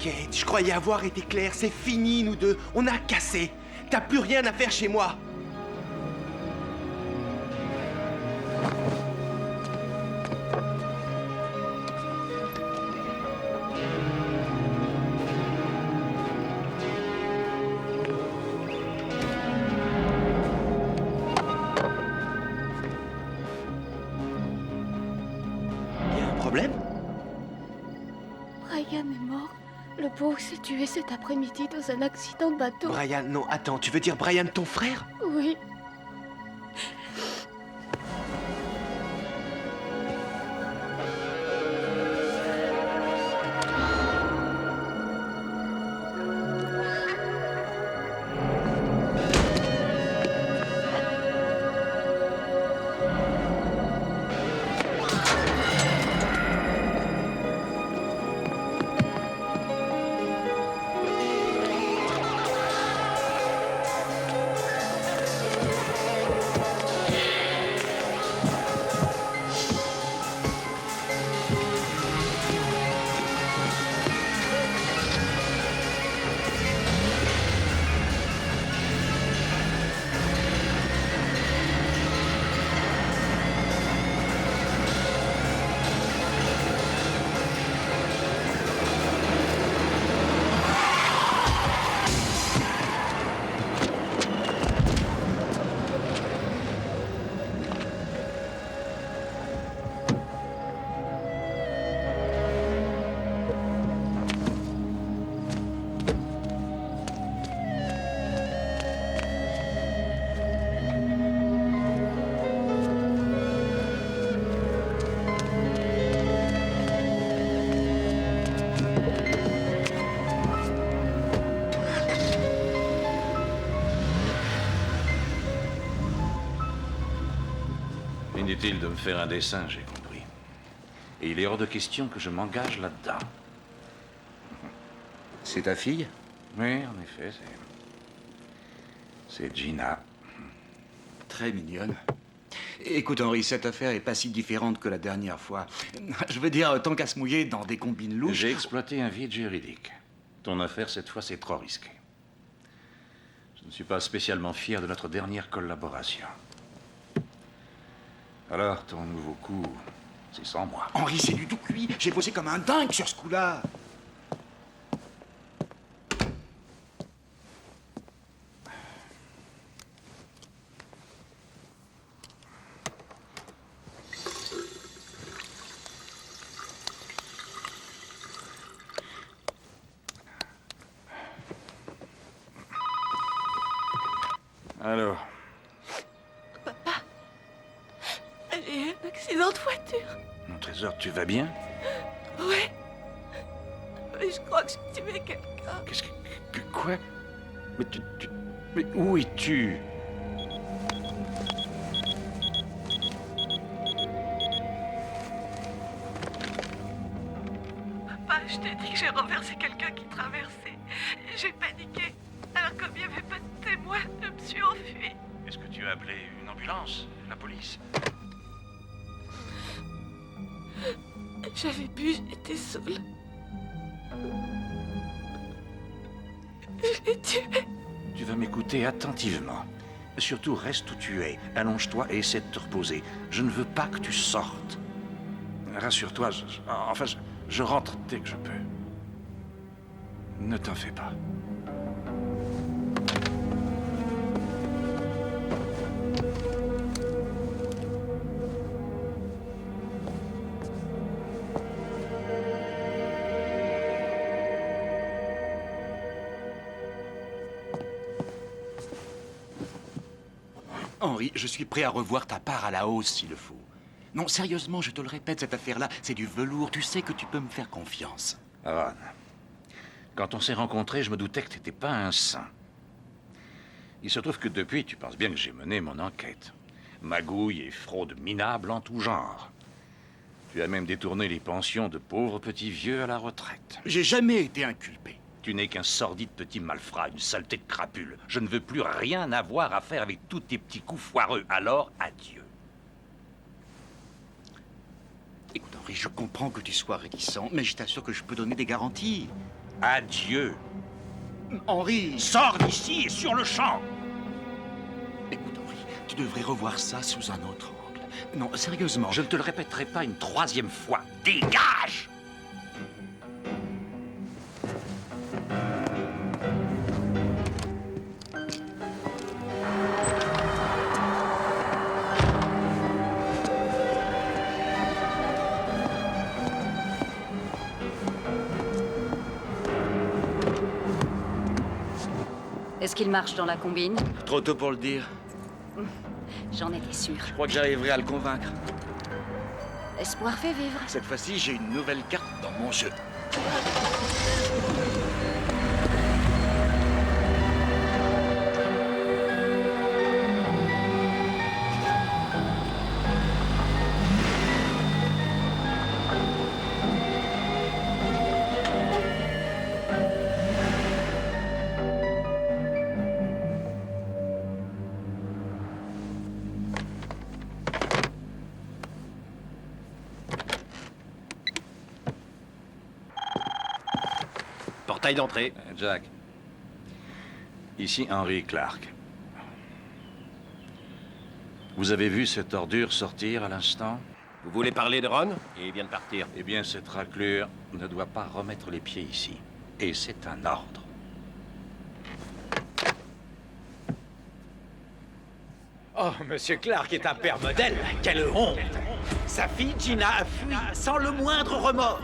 Kate, je croyais avoir été clair. C'est fini, nous deux. On a cassé. T'as plus rien à faire chez moi. Y a un problème? Brian est mort. Le pauvre s'est tué cet après-midi dans un accident de bateau. Brian, non, attends, tu veux dire Brian, ton frère? Oui. Inutile de me faire un dessin, j'ai compris. Et il est hors de question que je m'engage là-dedans. C'est ta fille? Oui, en effet, c'est Gina. Très mignonne. Écoute, Henri, cette affaire est pas si différente que la dernière fois. Je veux dire, tant qu'à se mouiller dans des combines louches... J'ai exploité un vide juridique. Ton affaire, cette fois, c'est trop risqué. Je ne suis pas spécialement fier de notre dernière collaboration. Alors, ton nouveau coup, c'est sans moi. Henri, c'est du tout cuit. J'ai bossé comme un dingue sur ce coup-là. Alors, J'ai eu un accident de voiture. mon trésor, tu vas bien? Ouais. Mais je crois que j'ai tué quelqu'un. Qu'est-ce que quoi? Mais mais où es-tu? Papa, je t'ai dit que j'ai renversé quelqu'un qui traversait. J'ai paniqué. Alors comme il n'y avait pas de témoin, je me suis enfuie. Est-ce que tu as appelé une ambulance? La police? J'avais bu, j'étais saoule. Je l'ai tué. Tu vas m'écouter attentivement. Surtout, reste où tu es. Allonge-toi et essaie de te reposer. Je ne veux pas que tu sortes. Rassure-toi, je rentre dès que je peux. Ne t'en fais pas. Henri, je suis prêt à revoir ta part à la hausse s'il le faut. Non, sérieusement, je te le répète, cette affaire-là, c'est du velours. Tu sais que tu peux me faire confiance. Aaron, quand on s'est rencontrés, je me doutais que t'étais pas un saint. Il se trouve que depuis, tu penses bien que j'ai mené mon enquête. Magouille et fraude minable en tout genre. Tu as même détourné les pensions de pauvres petits vieux à la retraite. J'ai jamais été inculpé. Tu n'es qu'un sordide petit malfrat, une saleté de crapule. Je ne veux plus rien avoir à faire avec tous tes petits coups foireux. Alors, adieu. Écoute, Henri, je comprends que tu sois réticent, mais je t'assure que je peux donner des garanties. Adieu. Henri! Sors d'ici et sur le champ. Écoute, Henri, tu devrais revoir ça sous un autre angle. Non, sérieusement. Je ne te le répéterai pas une troisième fois. Dégage! Est-ce qu'il marche dans la combine? Trop tôt pour le dire. J'en étais sûre. Je crois que j'arriverai à le convaincre. Espoir fait vivre. Cette fois-ci, j'ai une nouvelle carte dans mon jeu. Portail d'entrée. Jack. Ici Henry Clark. Vous avez vu cette ordure sortir à l'instant? Vous voulez parler de Ron? Il vient de partir. Eh bien, cette raclure ne doit pas remettre les pieds ici. Et c'est un ordre. Oh, Monsieur Clark est un père modèle. Quelle honte! Sa fille Gina a fui sans le moindre remords.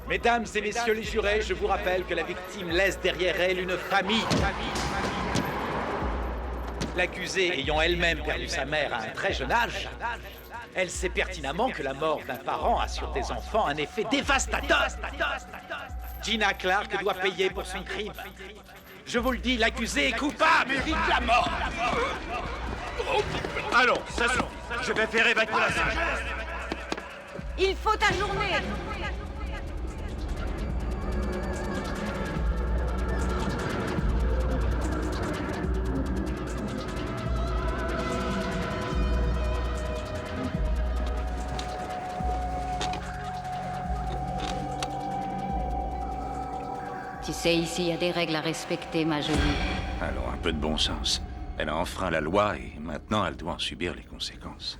Mesdames et messieurs les jurés, je vous rappelle que la victime laisse derrière elle une famille. L'accusée ayant elle-même perdu sa mère à un très jeune âge, elle sait pertinemment que la mort d'un parent a sur des enfants un effet dévastateur. Gina Clark doit payer pour son crime. Je vous le dis, l'accusé est coupable. Mérite la mort. Allons, ça suffit. Je vais faire évacuer la salle. Il faut ajourner. Tu sais, ici, il y a des règles à respecter, ma jolie. Alors, un peu de bon sens. Elle a enfreint la loi et maintenant elle doit en subir les conséquences.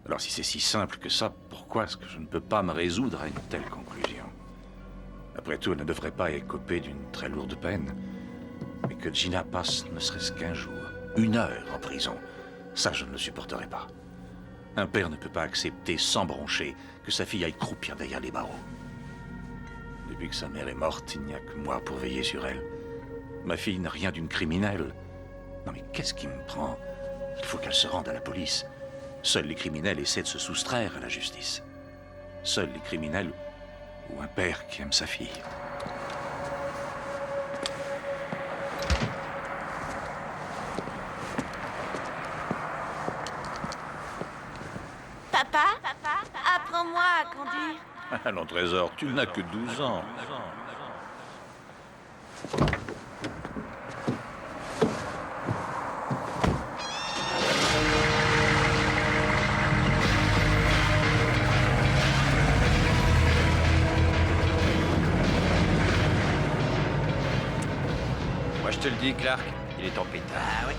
Alors si c'est si simple que ça, pourquoi est-ce que je ne peux pas me résoudre à une telle conclusion? Après tout, elle ne devrait pas écoper d'une très lourde peine. Mais que Gina passe ne serait-ce qu'un jour, 1 heure en prison, ça je ne le supporterai pas. Un père ne peut pas accepter sans broncher que sa fille aille croupir derrière les barreaux. Depuis que sa mère est morte, il n'y a que moi pour veiller sur elle. Ma fille n'a rien d'une criminelle. Non mais qu'est-ce qui me prend? Il faut qu'elle se rende à la police. Seuls les criminels essaient de se soustraire à la justice. Seuls les criminels ou un père qui aime sa fille. Papa, apprends-moi à conduire. Allons, Trésor, tu n'as que 12 ans. Moi, je te le dis, Clark, il est en pétard. Ah ouais.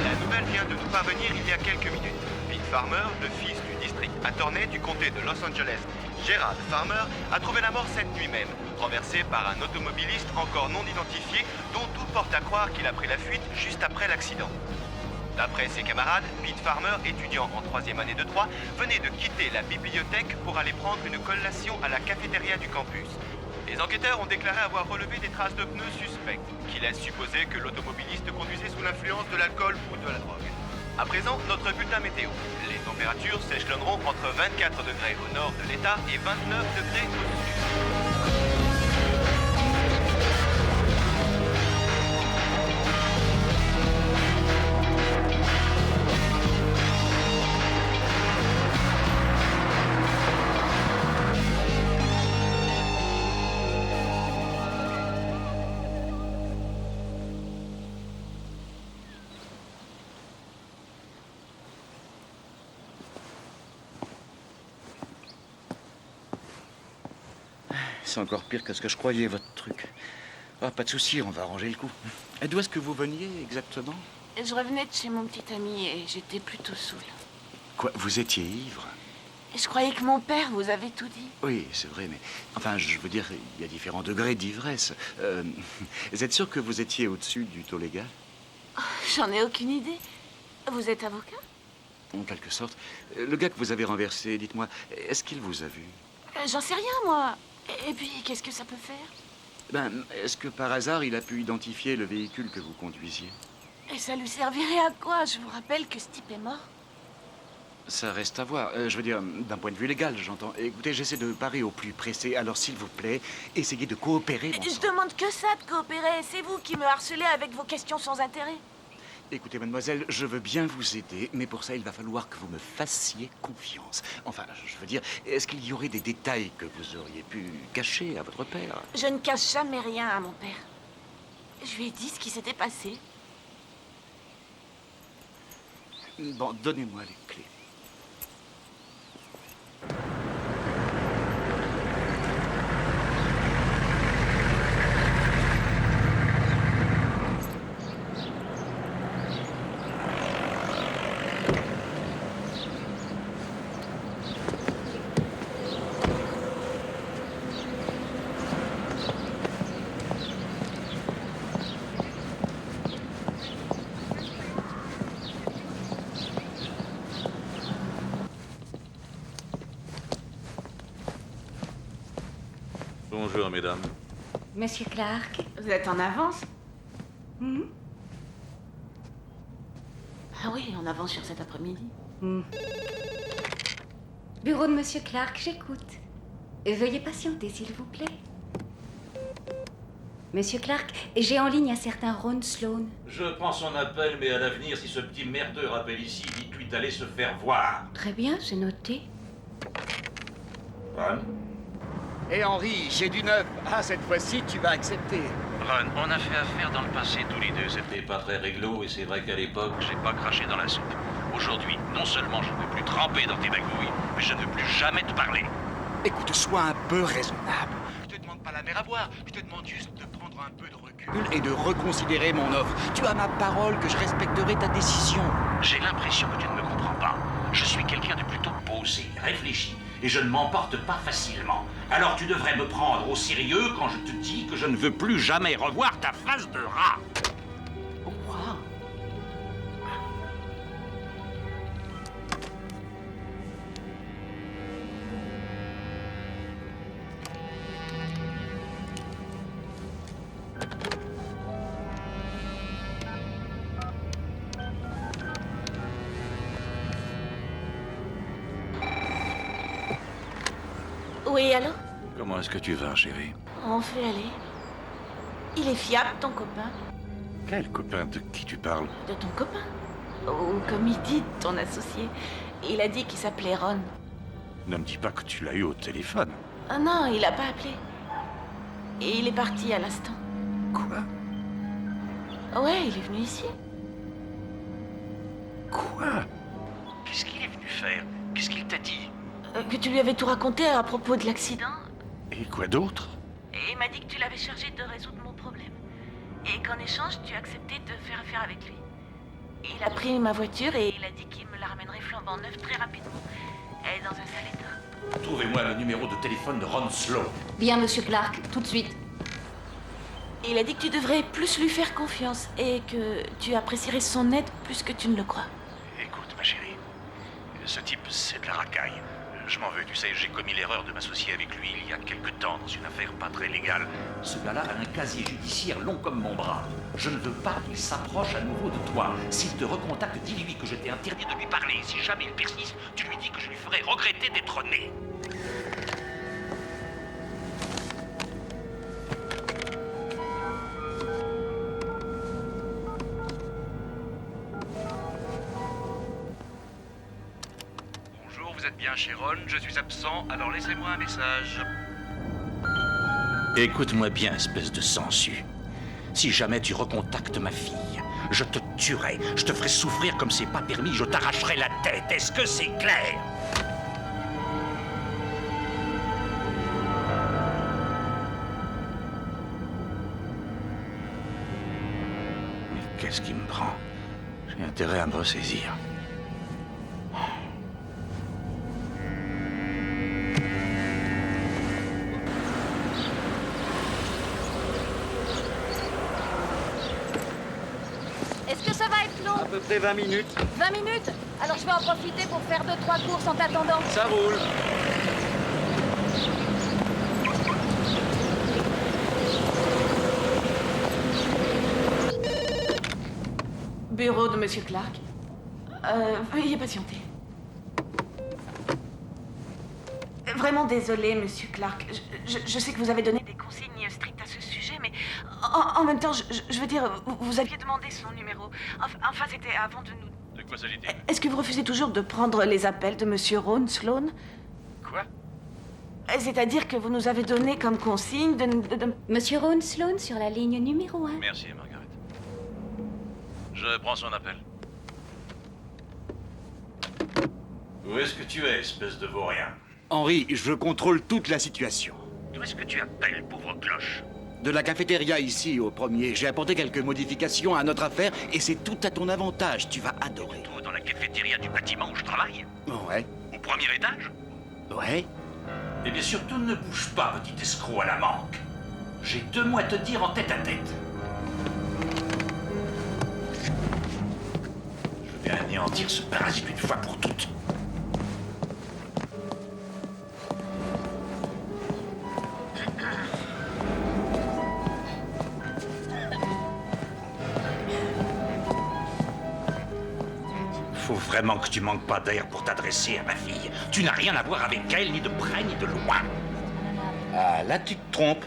La nouvelle vient de nous parvenir il y a quelques minutes. Pete Farmer, le fils du district attorney du comté de Los Angeles, Gerald Farmer, a trouvé la mort cette nuit même, renversé par un automobiliste encore non identifié dont tout porte à croire qu'il a pris la fuite juste après l'accident. D'après ses camarades, Pete Farmer, étudiant en 3e année de droit, venait de quitter la bibliothèque pour aller prendre une collation à la cafétéria du campus. Les enquêteurs ont déclaré avoir relevé des traces de pneus suspects, qui laissent supposer que l'automobiliste conduisait sous l'influence de l'alcool ou de la drogue. À présent, notre bulletin météo. Les températures s'échelonneront entre 24 degrés au nord de l'État et 29 degrés au sud. C'est encore pire que ce que je croyais, votre truc. Ah, pas de souci, on va arranger le coup. Et d'où est-ce que vous veniez exactement? Je revenais de chez mon petit ami et j'étais plutôt saoule. Quoi, vous étiez ivre? Je croyais que mon père vous avait tout dit. Oui, c'est vrai, mais... Enfin, je veux dire, il y a différents degrés d'ivresse. Vous êtes sûr que vous étiez au-dessus du taux légal? J'en ai aucune idée. Vous êtes avocat? En quelque sorte. Le gars que vous avez renversé, dites-moi, est-ce qu'il vous a vu? J'en sais rien, moi. Et puis, qu'est-ce que ça peut faire? Ben, est-ce que par hasard, il a pu identifier le véhicule que vous conduisiez? Et ça lui servirait à quoi? Je vous rappelle que ce type est mort. Ça reste à voir. Je veux dire, d'un point de vue légal, j'entends. Écoutez, j'essaie de parer au plus pressé, alors s'il vous plaît, essayez de coopérer. Bon Je sang. demande que ça de coopérer. C'est vous qui me harcelez avec vos questions sans intérêt. Écoutez, mademoiselle, je veux bien vous aider, mais pour ça, il va falloir que vous me fassiez confiance. Enfin, je veux dire, est-ce qu'il y aurait des détails que vous auriez pu cacher à votre père? Je ne cache jamais rien à mon père. Je lui ai dit ce qui s'était passé. Bon, donnez-moi les clés. Bonjour, mesdames. Monsieur Clark. Vous êtes en avance? Hmm? Ah oui, en avance sur cet après-midi. Bureau de Monsieur Clark, j'écoute. Veuillez patienter, s'il vous plaît. Monsieur Clark, j'ai en ligne un certain Ron Sloan. Je prends son appel, mais à l'avenir, si ce petit merdeux rappelle ici, dites-lui d'aller se faire voir. Très bien, j'ai noté. Ron? Et Henri, j'ai du neuf. Ah, cette fois-ci, tu vas accepter. Ron, on a fait affaire dans le passé tous les deux. C'était pas très réglo, et c'est vrai qu'à l'époque, j'ai pas craché dans la soupe. Aujourd'hui, non seulement je ne veux plus tremper dans tes magouilles, mais je ne veux plus jamais te parler. Écoute, sois un peu raisonnable. Je te demande pas la mer à boire, je te demande juste de prendre un peu de recul et de reconsidérer mon offre. Tu as ma parole que je respecterai ta décision. J'ai l'impression que tu ne me comprends pas. Je suis quelqu'un de plutôt posé, réfléchi, et je ne m'emporte pas facilement. Alors tu devrais me prendre au sérieux quand je te dis que je ne veux plus jamais revoir ta face de rat. Wow. Oui, allô? Comment est-ce que tu vas, chérie? On fait aller. Il est fiable, ton copain? Quel copain? De qui tu parles? De ton copain? Ou comme il dit, ton associé. Il a dit qu'il s'appelait Ron. Ne me dis pas que tu l'as eu au téléphone. Ah non, il a pas appelé. Et il est parti à l'instant. Quoi? Ouais, il est venu ici. Quoi? Qu'est-ce qu'il est venu faire? Qu'est-ce qu'il t'a dit? Que tu lui avais tout raconté à propos de l'accident. Et quoi d'autre? Et il m'a dit que tu l'avais chargé de résoudre mon problème. Et qu'en échange, tu acceptais de faire affaire avec lui. Il a pris ma voiture et il a dit qu'il me la ramènerait flambant neuve très rapidement. Elle est dans un sale état. Trouvez-moi le numéro de téléphone de Ron Sloan. Bien, Monsieur Clark, tout de suite. Il a dit que tu devrais plus lui faire confiance et que tu apprécierais son aide plus que tu ne le crois. Écoute, ma chérie, ce type, c'est de la racaille. Je m'en veux, tu sais, j'ai commis l'erreur de m'associer avec lui il y a quelque temps dans une affaire pas très légale. Ce gars-là a un casier judiciaire long comme mon bras. Je ne veux pas qu'il s'approche à nouveau de toi. S'il te recontacte, dis-lui que je t'ai interdit de lui parler. Si jamais il persiste, tu lui dis que je lui ferai regretter d'être né. Vous êtes bien chez Ron, je suis absent, alors laissez-moi un message. Écoute-moi bien, espèce de sansu. Si jamais tu recontactes ma fille, je te tuerai, je te ferai souffrir comme c'est pas permis, je t'arracherai la tête. Est-ce que c'est clair? Qu'est-ce qui me prend? J'ai intérêt à me ressaisir. Est-ce que ça va être long? À peu près 20 minutes. 20 minutes? Alors je vais en profiter pour faire 2-3 courses en t'attendant. Ça roule. Bureau de Monsieur Clark. Veuillez patienter. Vraiment désolé, Monsieur Clark. Je sais que vous avez donné des consignes strictes à ce sujet, mais en même temps, je veux dire, vous aviez demandé son numéro. Enfin, c'était avant de nous... De quoi s'agit-il? Est-ce que vous refusez toujours de prendre les appels de Monsieur Ron Sloan? Quoi? C'est-à-dire que vous nous avez donné comme consigne de... Monsieur Ron Sloan sur la ligne numéro 1. Merci, Margaret. Je prends son appel. Où est-ce que tu es, espèce de vaurien? Henri, je contrôle toute la situation. D'où est-ce que tu appelles, pauvre cloche? De la cafétéria ici au premier, j'ai apporté quelques modifications à notre affaire et c'est tout à ton avantage, tu vas adorer. Tout dans la cafétéria du bâtiment où je travaille? Ouais, Au premier étage? ouais. Eh bien, surtout ne bouge pas, petit escroc à la manque. J'ai 2 mots à te dire en tête à tête. Je vais anéantir ce parasite une fois pour toutes. Faut vraiment que tu manques pas d'air pour t'adresser à ma fille. Tu n'as rien à voir avec elle, ni de près, ni de loin. Ah, là tu te trompes.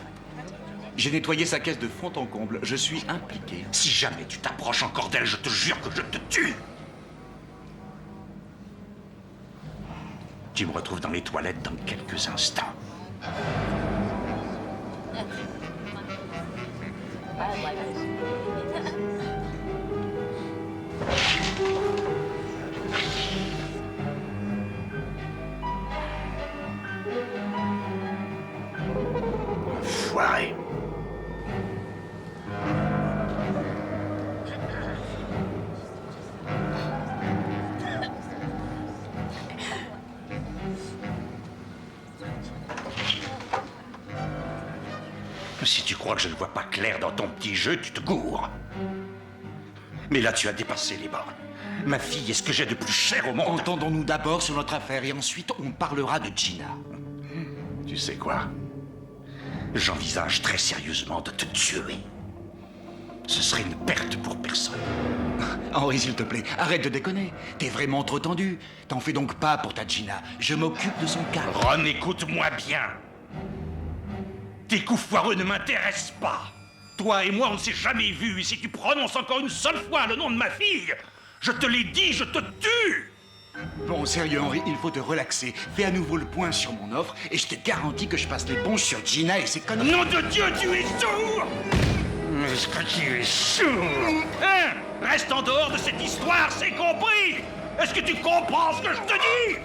J'ai nettoyé sa caisse de fond en comble, je suis impliqué. Si jamais tu t'approches encore d'elle, je te jure que je te tue. Tu me retrouves dans les toilettes dans quelques instants. Enfoiré. Si tu crois que je ne vois pas clair dans ton petit jeu, tu te gourres. Mais là, tu as dépassé les bornes. Ma fille est ce que j'ai de plus cher au monde. Entendons-nous d'abord sur notre affaire et ensuite on parlera de Gina. Tu sais quoi? J'envisage très sérieusement de te tuer. Ce serait une perte pour personne. Henri, s'il te plaît, arrête de déconner. T'es vraiment trop tendu. T'en fais donc pas pour ta Gina. Je m'occupe de son cas. Ron, écoute-moi bien. Tes coups foireux ne m'intéressent pas. Toi et moi, on ne s'est jamais vus. Et si tu prononces encore une seule fois le nom de ma fille, je te l'ai dit, je te tue. Bon, sérieux, Henri, il faut te relaxer. Fais à nouveau le point sur mon offre et je te garantis que je passe l'éponge sur Gina et ses conneries. Nom de Dieu, tu es sourd! Est-ce que tu es sourd? Hein? Reste en dehors de cette histoire, c'est compris? Est-ce que tu comprends ce que je te dis?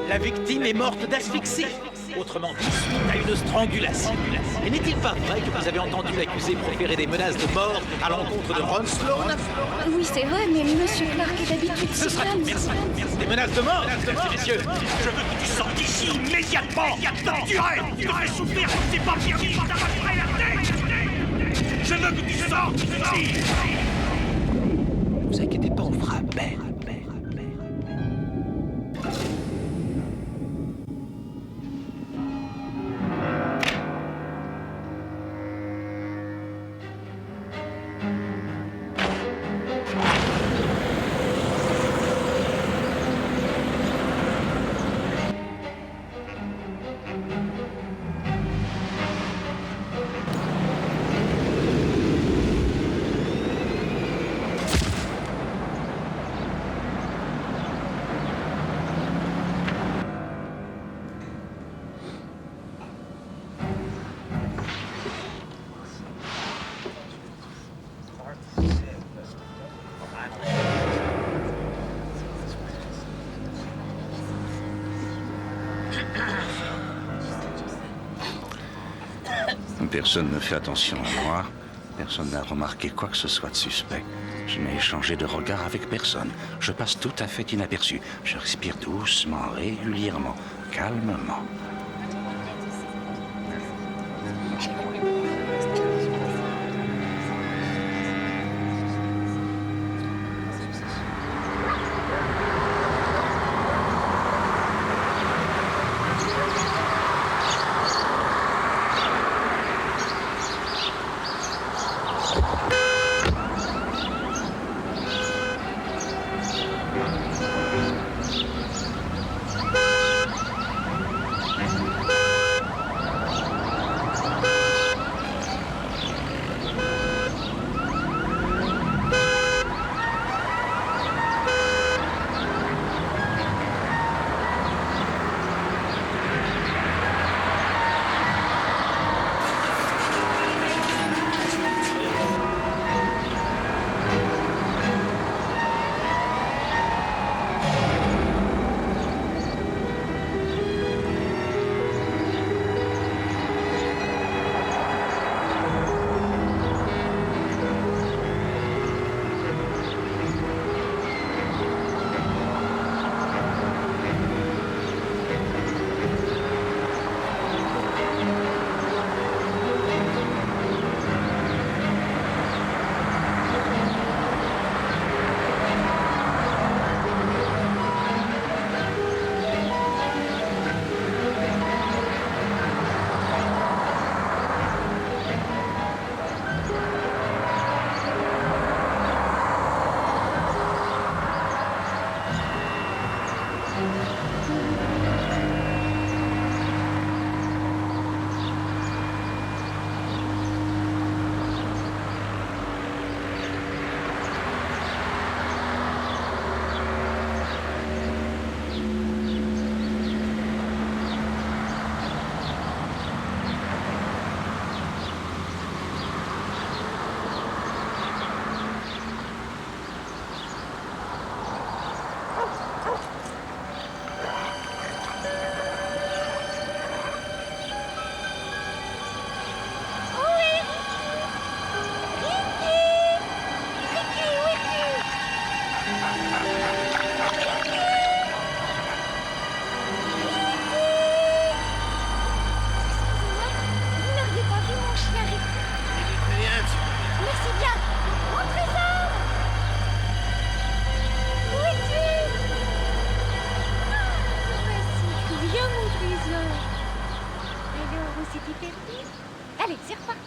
La victime est morte d'asphyxie. autrement dit, suite à une strangulation. Et n'est-il pas vrai que vous avez entendu l'accusé proférer des menaces de mort à l'encontre de Ron Sloan? Oui, c'est vrai, mais Monsieur Clark est d'habitude Ce si sera tout, calme. merci. Des menaces de mort, mesdames et messieurs. Je veux que tu sortes d'ici immédiatement. Tu vas souffrir comme tes papiers qui t'arracheraient la tête. Je veux que tu sortes d'ici. Ne vous inquiétez pas, on fera appel. Personne ne fait attention à moi. Personne n'a remarqué quoi que ce soit de suspect. Je n'ai échangé de regard avec personne. Je passe tout à fait inaperçu. Je respire doucement, régulièrement, calmement. Allez, c'est reparti.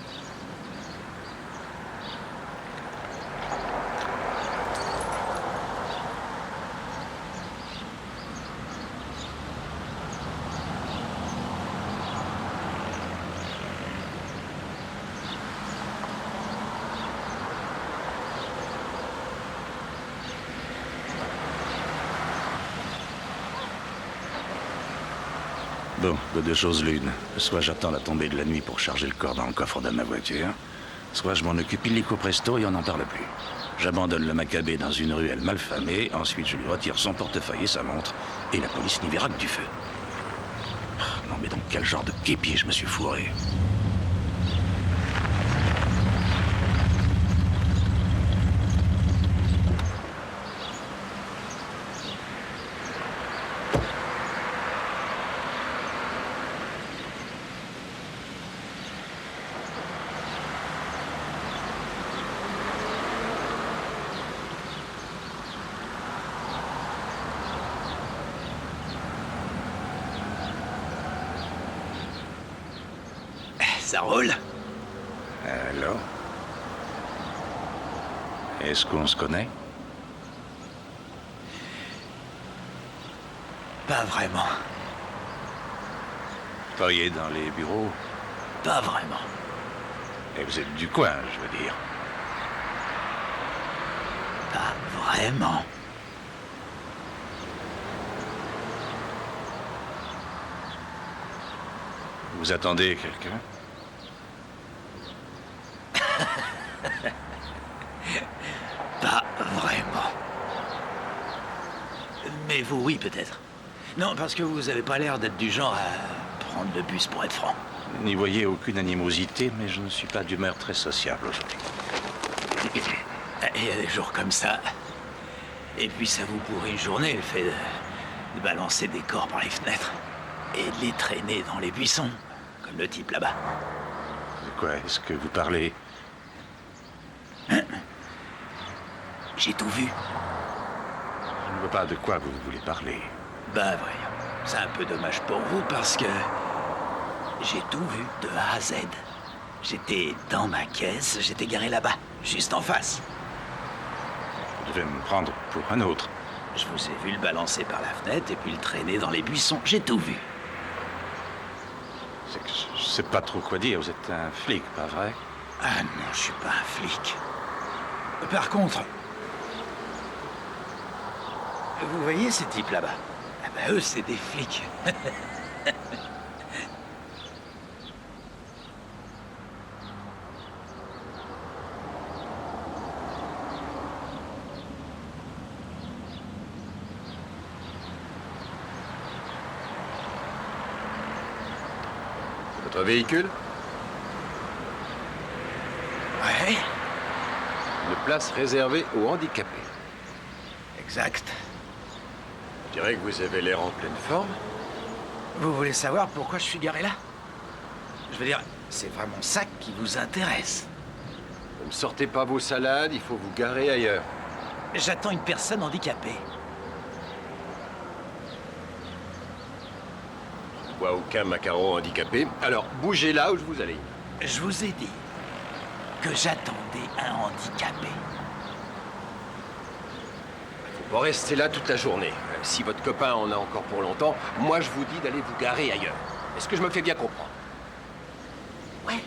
Bon, de deux choses l'une. Soit j'attends la tombée de la nuit pour charger le corps dans le coffre de ma voiture, soit je m'en occupe illico presto et on n'en parle plus. J'abandonne le Maccabée dans une ruelle malfamée, ensuite je lui retire son portefeuille et sa montre, et la police n'y verra que du feu. Non mais dans quel genre de képi je me suis fourré? Ça roule? Alors? Est-ce qu'on se connaît? Pas vraiment. Travaillez dans les bureaux? Pas vraiment. Et vous êtes du coin, je veux dire. Pas vraiment. Vous attendez quelqu'un? Pas vraiment. Mais vous, oui, peut-être. Non, parce que vous avez pas l'air d'être du genre à prendre le bus pour être franc. N'y voyez aucune animosité, mais je ne suis pas d'humeur très sociable aujourd'hui. Il y a des jours comme ça. Et puis ça vous pourrit une journée, le fait de balancer des corps par les fenêtres. Et de les traîner dans les buissons, comme le type là-bas. De quoi est-ce que vous parlez? J'ai tout vu. Je ne vois pas de quoi vous voulez parler. Bah voyons, c'est un peu dommage pour vous parce que j'ai tout vu de A à Z. J'étais dans ma caisse, j'étais garé là-bas, juste en face. Vous devez me prendre pour un autre. Je vous ai vu le balancer par la fenêtre et puis le traîner dans les buissons, j'ai tout vu. C'est que je sais pas trop quoi dire. Vous êtes un flic, pas vrai? Ah non, je suis pas un flic. Par contre, vous voyez ces types là-bas? Ah bah eux, c'est des flics. Votre véhicule? Ouais, Une place réservée aux handicapés. exact. Je dirais que vous avez l'air en pleine forme. Vous voulez savoir pourquoi je suis garé là? Je veux dire, c'est vraiment ça qui vous intéresse. Ne sortez pas vos salades, il faut vous garer ailleurs. J'attends une personne handicapée. Je vois aucun macaron handicapé. Alors, bougez là où je vous allez. Je vous ai dit que j'attendais un handicapé. Faut pas rester là toute la journée. Si votre copain en a encore pour longtemps, moi je vous dis d'aller vous garer ailleurs. Est-ce que je me fais bien comprendre? Ouais.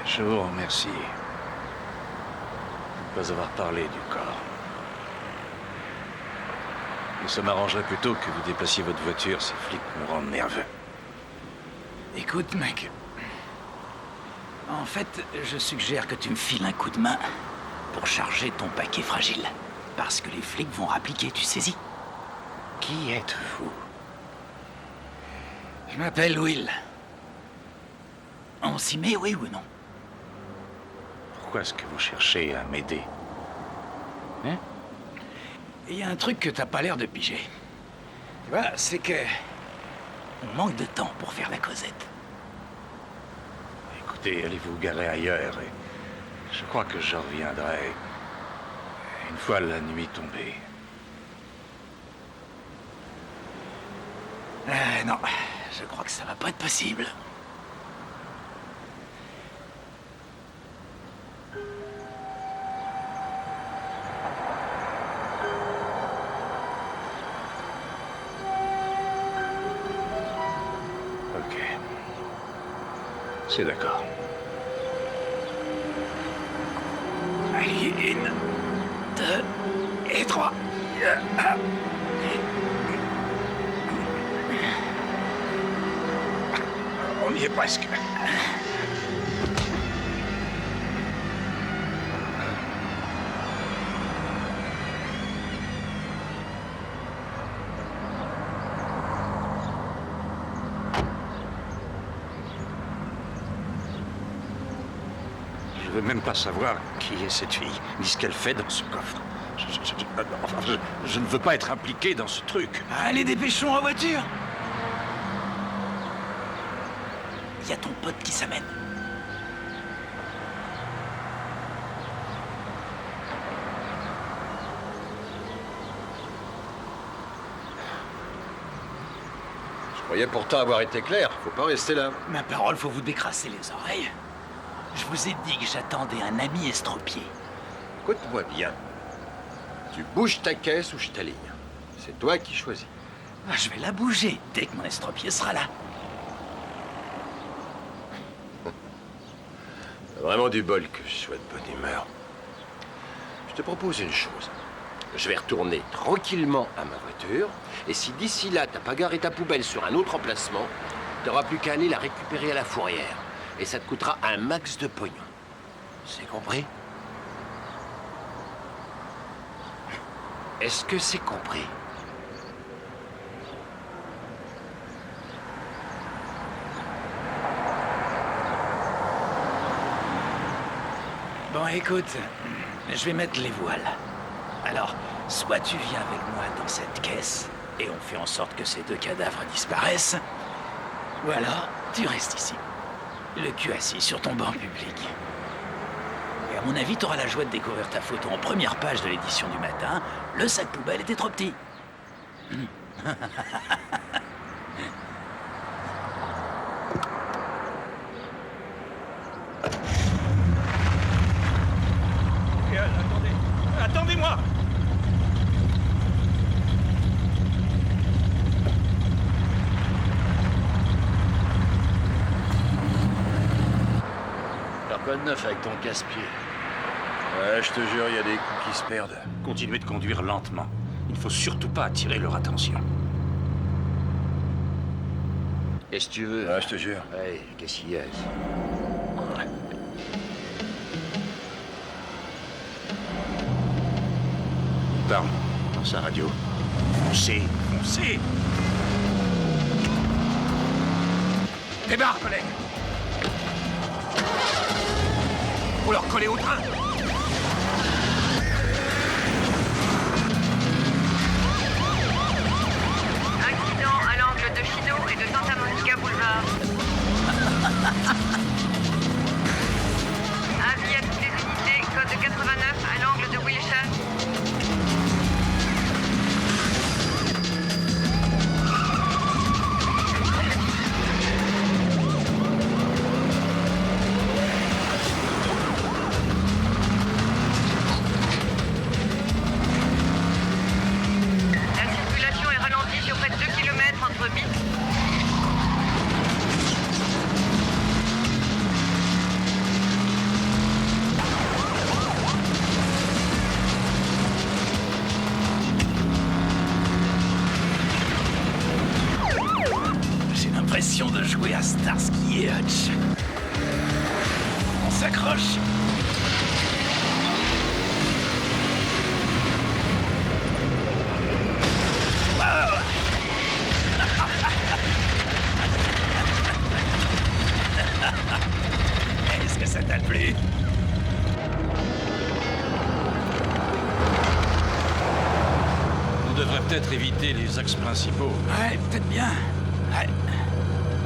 Je vous remercie de ne pas avoir parlé du corps. Et ça m'arrangerait plutôt que vous déplaciez votre voiture. Ces flics me rendent nerveux. Écoute, mec. En fait, je suggère que tu me files un coup de main pour charger ton paquet fragile. Parce que les flics vont rappliquer, tu saisis? Qui êtes-vous? Je m'appelle Will. On s'y met, oui ou non? Pourquoi est-ce que vous cherchez à m'aider? Hein? Il y a un truc que t'as pas l'air de piger. Tu vois, c'est que... on manque de temps pour faire la causette. Écoutez, allez vous garer ailleurs et je crois que je reviendrai une fois la nuit tombée. Non, je crois que ça va pas être possible. Ok. C'est d'accord. Allez, 1, 2 et 3. y est presque. Je veux même pas savoir qui est cette fille, ni ce qu'elle fait dans ce coffre. Je ne veux pas être impliqué dans ce truc. Allez, dépêchons en voiture. Il y a ton pote qui s'amène. Je croyais pourtant avoir été clair. Faut pas rester là. Ma parole, faut vous décrasser les oreilles. Je vous ai dit que j'attendais un ami estropié. Écoute-moi bien. Tu bouges ta caisse ou je t'aligne. C'est toi qui choisis. Ah, je vais la bouger dès que mon estropié sera là. Vraiment du bol que je sois de bonne humeur. Je te propose une chose. Je vais retourner tranquillement à ma voiture, et si d'ici là, t'as pas garé ta poubelle sur un autre emplacement, t'auras plus qu'à aller la récupérer à la fourrière. Et ça te coûtera un max de pognon. C'est compris? Est-ce que c'est compris? Bon, écoute, je vais mettre les voiles. Alors, soit tu viens avec moi dans cette caisse, et on fait en sorte que ces 2 cadavres disparaissent, ou alors, tu restes ici, le cul assis sur ton banc public. Et à mon avis, t'auras la joie de découvrir ta photo en première page de l'édition du matin. Le sac poubelle était trop petit. Attendez-moi! T'as quoi de neuf avec ton casse-pied? Ouais, je te jure, il y a des coups qui se perdent. Continuez de conduire lentement. Il ne faut surtout pas attirer leur attention. Qu'est-ce que tu veux? Ouais, je te jure. Ouais, qu'est-ce qu'il y a? Il parle dans sa radio. Foncez, foncez! Débarque, collègue! Faut leur coller au train! Accident à l'angle de Chino et de Santa Monica Boulevard. Avis à toutes les unités, code 89 à l'angle de Wilshire. La circulation est ralentie sur près de 2 km entre Bix. J'ai l'impression de jouer à Starsky et Hutch. On s'accroche. Wow. Est-ce que ça t'a plu? On devrait peut-être éviter les axes principaux. Ouais, peut-être bien. Ouais.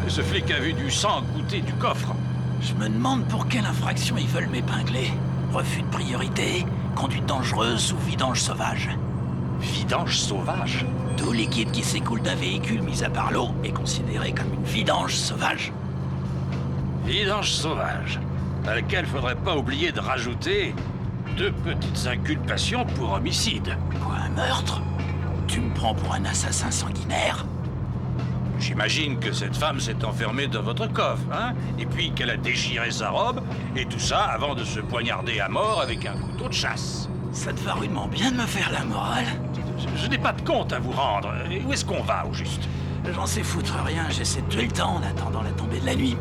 Ce flic a vu du sang goûter du coffre. Je me demande pour quelle infraction ils veulent m'épingler. Refus de priorité, conduite dangereuse ou vidange sauvage. Vidange sauvage? Tout liquide qui s'écoule d'un véhicule mis à part l'eau est considéré comme une vidange sauvage. Vidange sauvage, à laquelle faudrait pas oublier de rajouter 2 petites inculpations pour homicide. Quoi, un meurtre? Tu me prends pour un assassin sanguinaire? J'imagine que cette femme s'est enfermée dans votre coffre, hein? Et puis qu'elle a déchiré sa robe, et tout ça avant de se poignarder à mort avec un couteau de chasse. Ça te va rudement bien de me faire la morale. Je n'ai pas de compte à vous rendre. Où est-ce qu'on va, au juste? J'en sais foutre rien, j'essaie de tuer le temps en attendant la tombée de la nuit.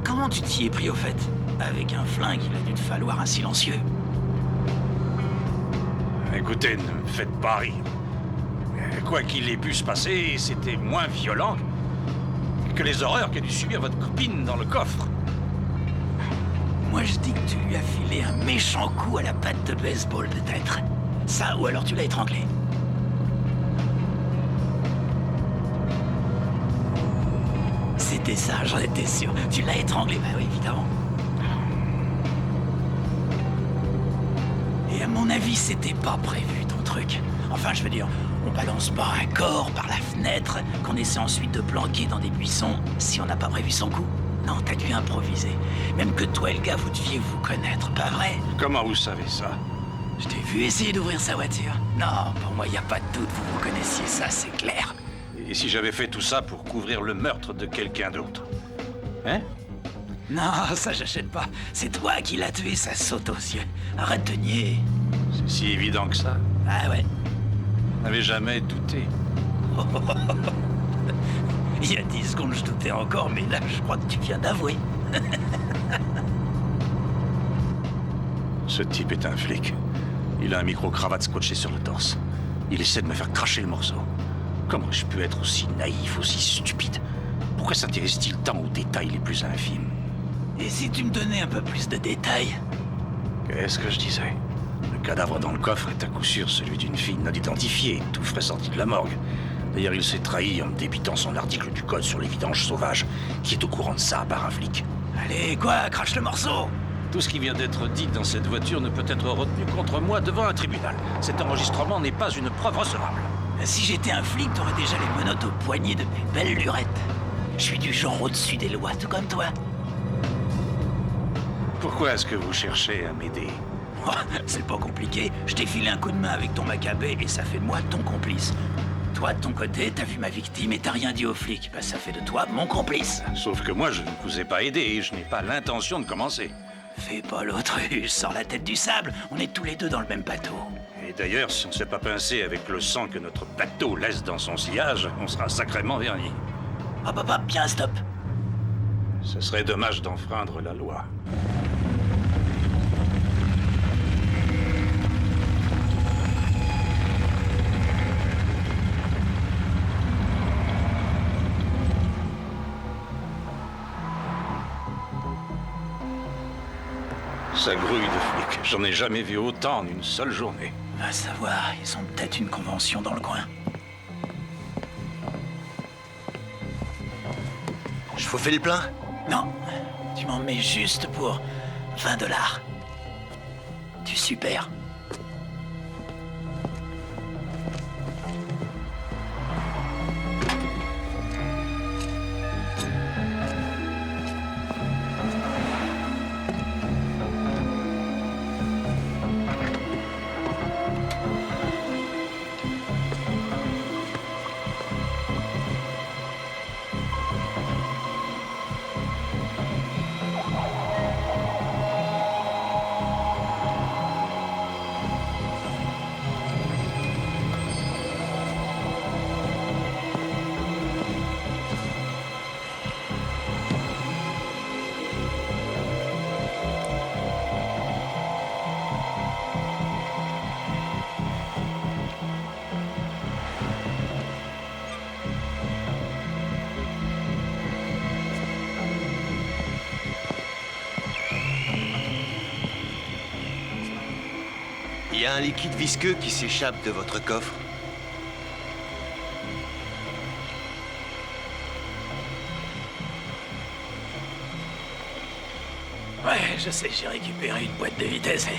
Comment tu t'y es pris au fait? Avec un flingue, il a dû te falloir un silencieux. Écoutez, ne me faites pas rire. Quoi qu'il ait pu se passer, c'était moins violent que les horreurs qu'a dû subir votre copine dans le coffre. Moi je dis que tu lui as filé un méchant coup à la patte de baseball peut-être. Ça, ou alors tu l'as étranglé. C'était ça, j'en étais sûr. Tu l'as étranglé, bah oui, évidemment. Et à mon avis, c'était pas prévu ton truc. Enfin, je veux dire, on balance pas un corps par la fenêtre qu'on essaie ensuite de planquer dans des buissons si on n'a pas prévu son coup. Non, t'as dû improviser. Même que toi et le gars, vous deviez vous connaître, pas vrai? Comment vous savez ça? Je t'ai vu essayer d'ouvrir sa voiture. Non, pour moi, y a pas de doute, vous vous connaissiez, ça, c'est clair. Et si j'avais fait tout ça pour couvrir le meurtre de quelqu'un d'autre? Hein? Non, ça j'achète pas. C'est toi qui l'as tué, ça saute aux yeux. Arrête de nier. C'est si évident que ça? Ah ouais. Vous n'avez jamais douté? Il y a 10 secondes, je doutais encore, mais là, je crois que tu viens d'avouer. Ce type est un flic. Il a un micro-cravate scotché sur le torse. Il essaie de me faire cracher le morceau. Comment ai-je pu être aussi naïf, aussi stupide? Pourquoi s'intéresse-t-il tant aux détails les plus infimes? Et si tu me donnais un peu plus de détails? Qu'est-ce que je disais? Le cadavre dans le coffre est à coup sûr celui d'une fille non identifiée, tout frais sortie de la morgue. D'ailleurs, il s'est trahi en me débitant son article du code sur les vidanges sauvages. Qui est au courant de ça, par un flic? Allez, quoi? Crache le morceau! Tout ce qui vient d'être dit dans cette voiture ne peut être retenu contre moi devant un tribunal. Cet enregistrement n'est pas une preuve recevable. Si j'étais un flic, t'aurais déjà les menottes au poignet depuis belle lurette. Je suis du genre au-dessus des lois, tout comme toi. Pourquoi est-ce que vous cherchez à m'aider? Oh, c'est pas compliqué. Je t'ai filé un coup de main avec ton macabé et ça fait de moi ton complice. Toi, de ton côté, t'as vu ma victime et t'as rien dit aux flics. Bah, ça fait de toi mon complice. Sauf que moi, je ne vous ai pas aidé et je n'ai pas l'intention de commencer. Fais pas l'autruche, sors la tête du sable. On est tous les deux dans le même bateau. Et d'ailleurs, si on ne s'est pas pincé avec le sang que notre bateau laisse dans son sillage, on sera sacrément vernis. Hop, hop, hop, bien stop. Ce serait dommage d'enfreindre la loi. Ça grouille de flics. J'en ai jamais vu autant en une seule journée. Va savoir, ils ont peut-être une convention dans le coin. Je vous fais le plein? Non, tu m'en mets juste pour 20 $. Du super. Il y a un liquide visqueux qui s'échappe de votre coffre. Ouais, je sais, j'ai récupéré une boîte de vitesse et...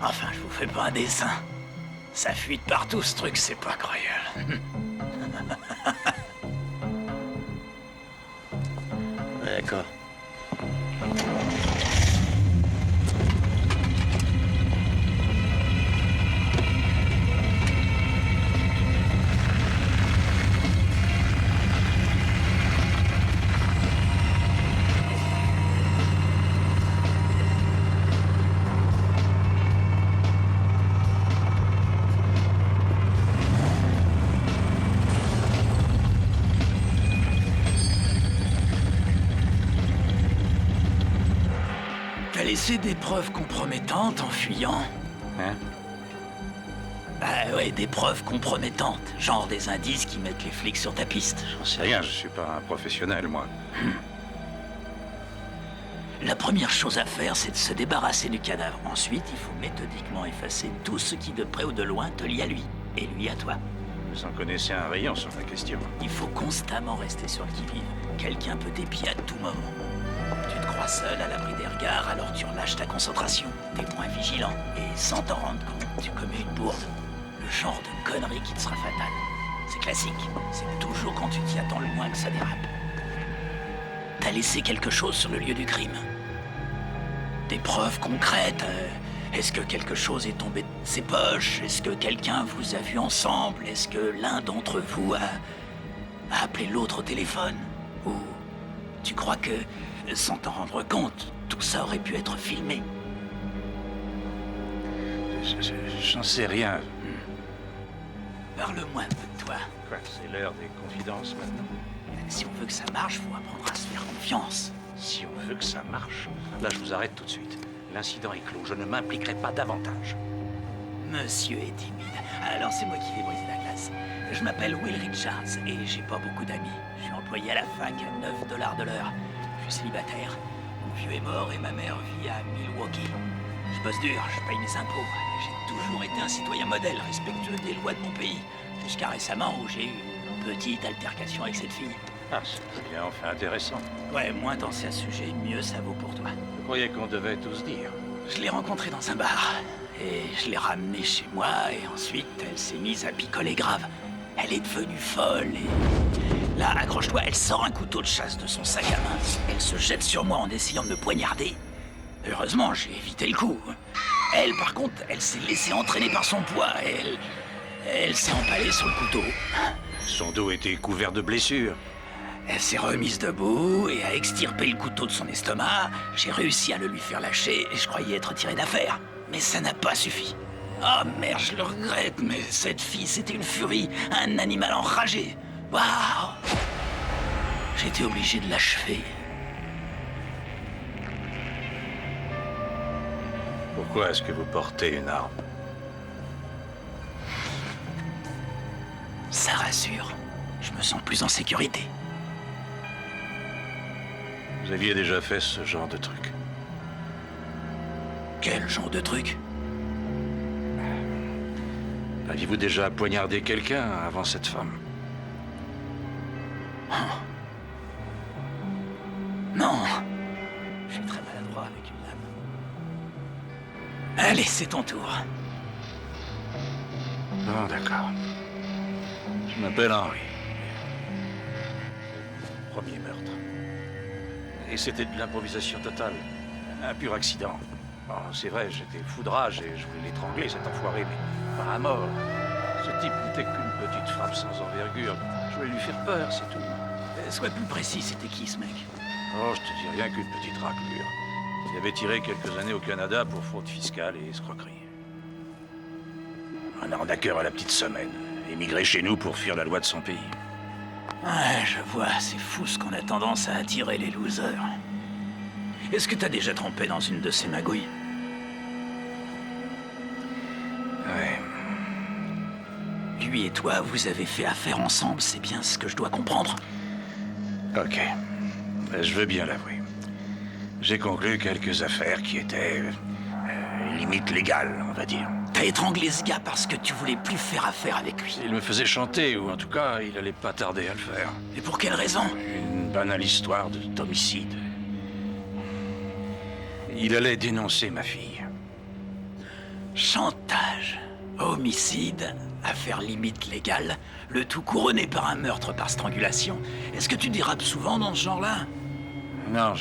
Enfin, je vous fais pas un dessin. Ça fuit de partout, ce truc, c'est pas croyable. D'accord. laissé des preuves compromettantes en fuyant. Hein? Bah ouais, des preuves compromettantes. Genre des indices qui mettent les flics sur ta piste. J'en sais rien, je suis pas un professionnel, moi. La première chose à faire, c'est de se débarrasser du cadavre. Ensuite, il faut méthodiquement effacer tout ce qui, de près ou de loin, te lie à lui. Et lui à toi. Vous en connaissez un rayon sur la question. Il faut constamment rester sur le qui-vive. Quelqu'un peut t'épier à tout moment. Tu te crois seul à l'abri des regards, alors tu relâches ta concentration. T'es moins vigilant. Et sans t'en rendre compte, tu commets une bourde. Le genre de connerie qui te sera fatale. C'est classique. C'est toujours quand tu t'y attends le moins que ça dérape. T'as laissé quelque chose sur le lieu du crime. Des preuves concrètes. Est-ce que quelque chose est tombé de ses poches? Est-ce que quelqu'un vous a vu ensemble? Est-ce que l'un d'entre vous a appelé l'autre au téléphone? Ou tu crois que, sans t'en rendre compte, tout ça aurait pu être filmé? J'en sais rien. Parle-moi un peu de toi. Quoi, c'est l'heure des confidences maintenant? Si on veut que ça marche, faut apprendre à se faire confiance. Si on veut que ça marche, là je vous arrête tout de suite. L'incident est clos, je ne m'impliquerai pas davantage. Monsieur est timide, alors c'est moi qui vais briser la glace. Je m'appelle Will Richards et j'ai pas beaucoup d'amis. Je suis employé à la fac à 9 $ de l'heure. Je suis célibataire. Mon vieux est mort et ma mère vit à Milwaukee. Je bosse dur, je paye mes impôts. J'ai toujours été un citoyen modèle, respectueux des lois de mon pays. Jusqu'à récemment où j'ai eu une petite altercation avec cette fille. Ah, c'est bien, enfin intéressant. Ouais, moins t'en sais à ce sujet, mieux ça vaut pour toi. Je croyais qu'on devait tout se dire. Je l'ai rencontrée dans un bar. Et je l'ai ramenée chez moi et ensuite elle s'est mise à picoler grave. Elle est devenue folle et... Là, accroche-toi, elle sort un couteau de chasse de son sac à main. Elle se jette sur moi en essayant de me poignarder. Heureusement, j'ai évité le coup. Elle, par contre, elle s'est laissée entraîner par son poids et elle s'est empalée sur le couteau. Son dos était couvert de blessures. Elle s'est remise debout et a extirpé le couteau de son estomac. J'ai réussi à le lui faire lâcher et je croyais être tiré d'affaire. Mais ça n'a pas suffi. Oh merde, je le regrette, mais cette fille, c'était une furie, un animal enragé. Waouh! J'étais obligé de l'achever. Pourquoi est-ce que vous portez une arme? Ça rassure. Je me sens plus en sécurité. Vous aviez déjà fait ce genre de truc? Quel genre de truc? Aviez-vous déjà poignardé quelqu'un avant cette femme? Non. Je suis très maladroit avec une lame. Allez, c'est ton tour. Bon, d'accord. Je m'appelle Henry. Premier meurtre. Et c'était de l'improvisation totale. Un pur accident. Bon, c'est vrai, j'étais fou de rage et je voulais l'étrangler, cet enfoiré, mais pas à mort. Ce type n'était qu'une petite frappe sans envergure. Je voulais lui faire peur, c'est tout. Sois plus précis, c'était qui ce mec? Oh, je te dis rien qu'une petite raclure. Il avait tiré quelques années au Canada pour fraude fiscale et escroquerie. Un arnaqueur à la petite semaine. Émigré chez nous pour fuir la loi de son pays. Ouais, je vois, c'est fou ce qu'on a tendance à attirer les losers. Est-ce que t'as déjà trempé dans une de ces magouilles? Ouais. Lui et toi, vous avez fait affaire ensemble, c'est bien ce que je dois comprendre. Ok. Je veux bien l'avouer. J'ai conclu quelques affaires qui étaient... limite légales, on va dire. T'as étranglé ce gars parce que tu voulais plus faire affaire avec lui. Il me faisait chanter, ou en tout cas, il allait pas tarder à le faire. Et pour quelle raison? Une banale histoire d'homicide. Il allait dénoncer ma fille. Chantage, homicide, affaire limite légale, le tout couronné par un meurtre par strangulation. Est-ce que tu dérapes souvent dans ce genre-là? Non,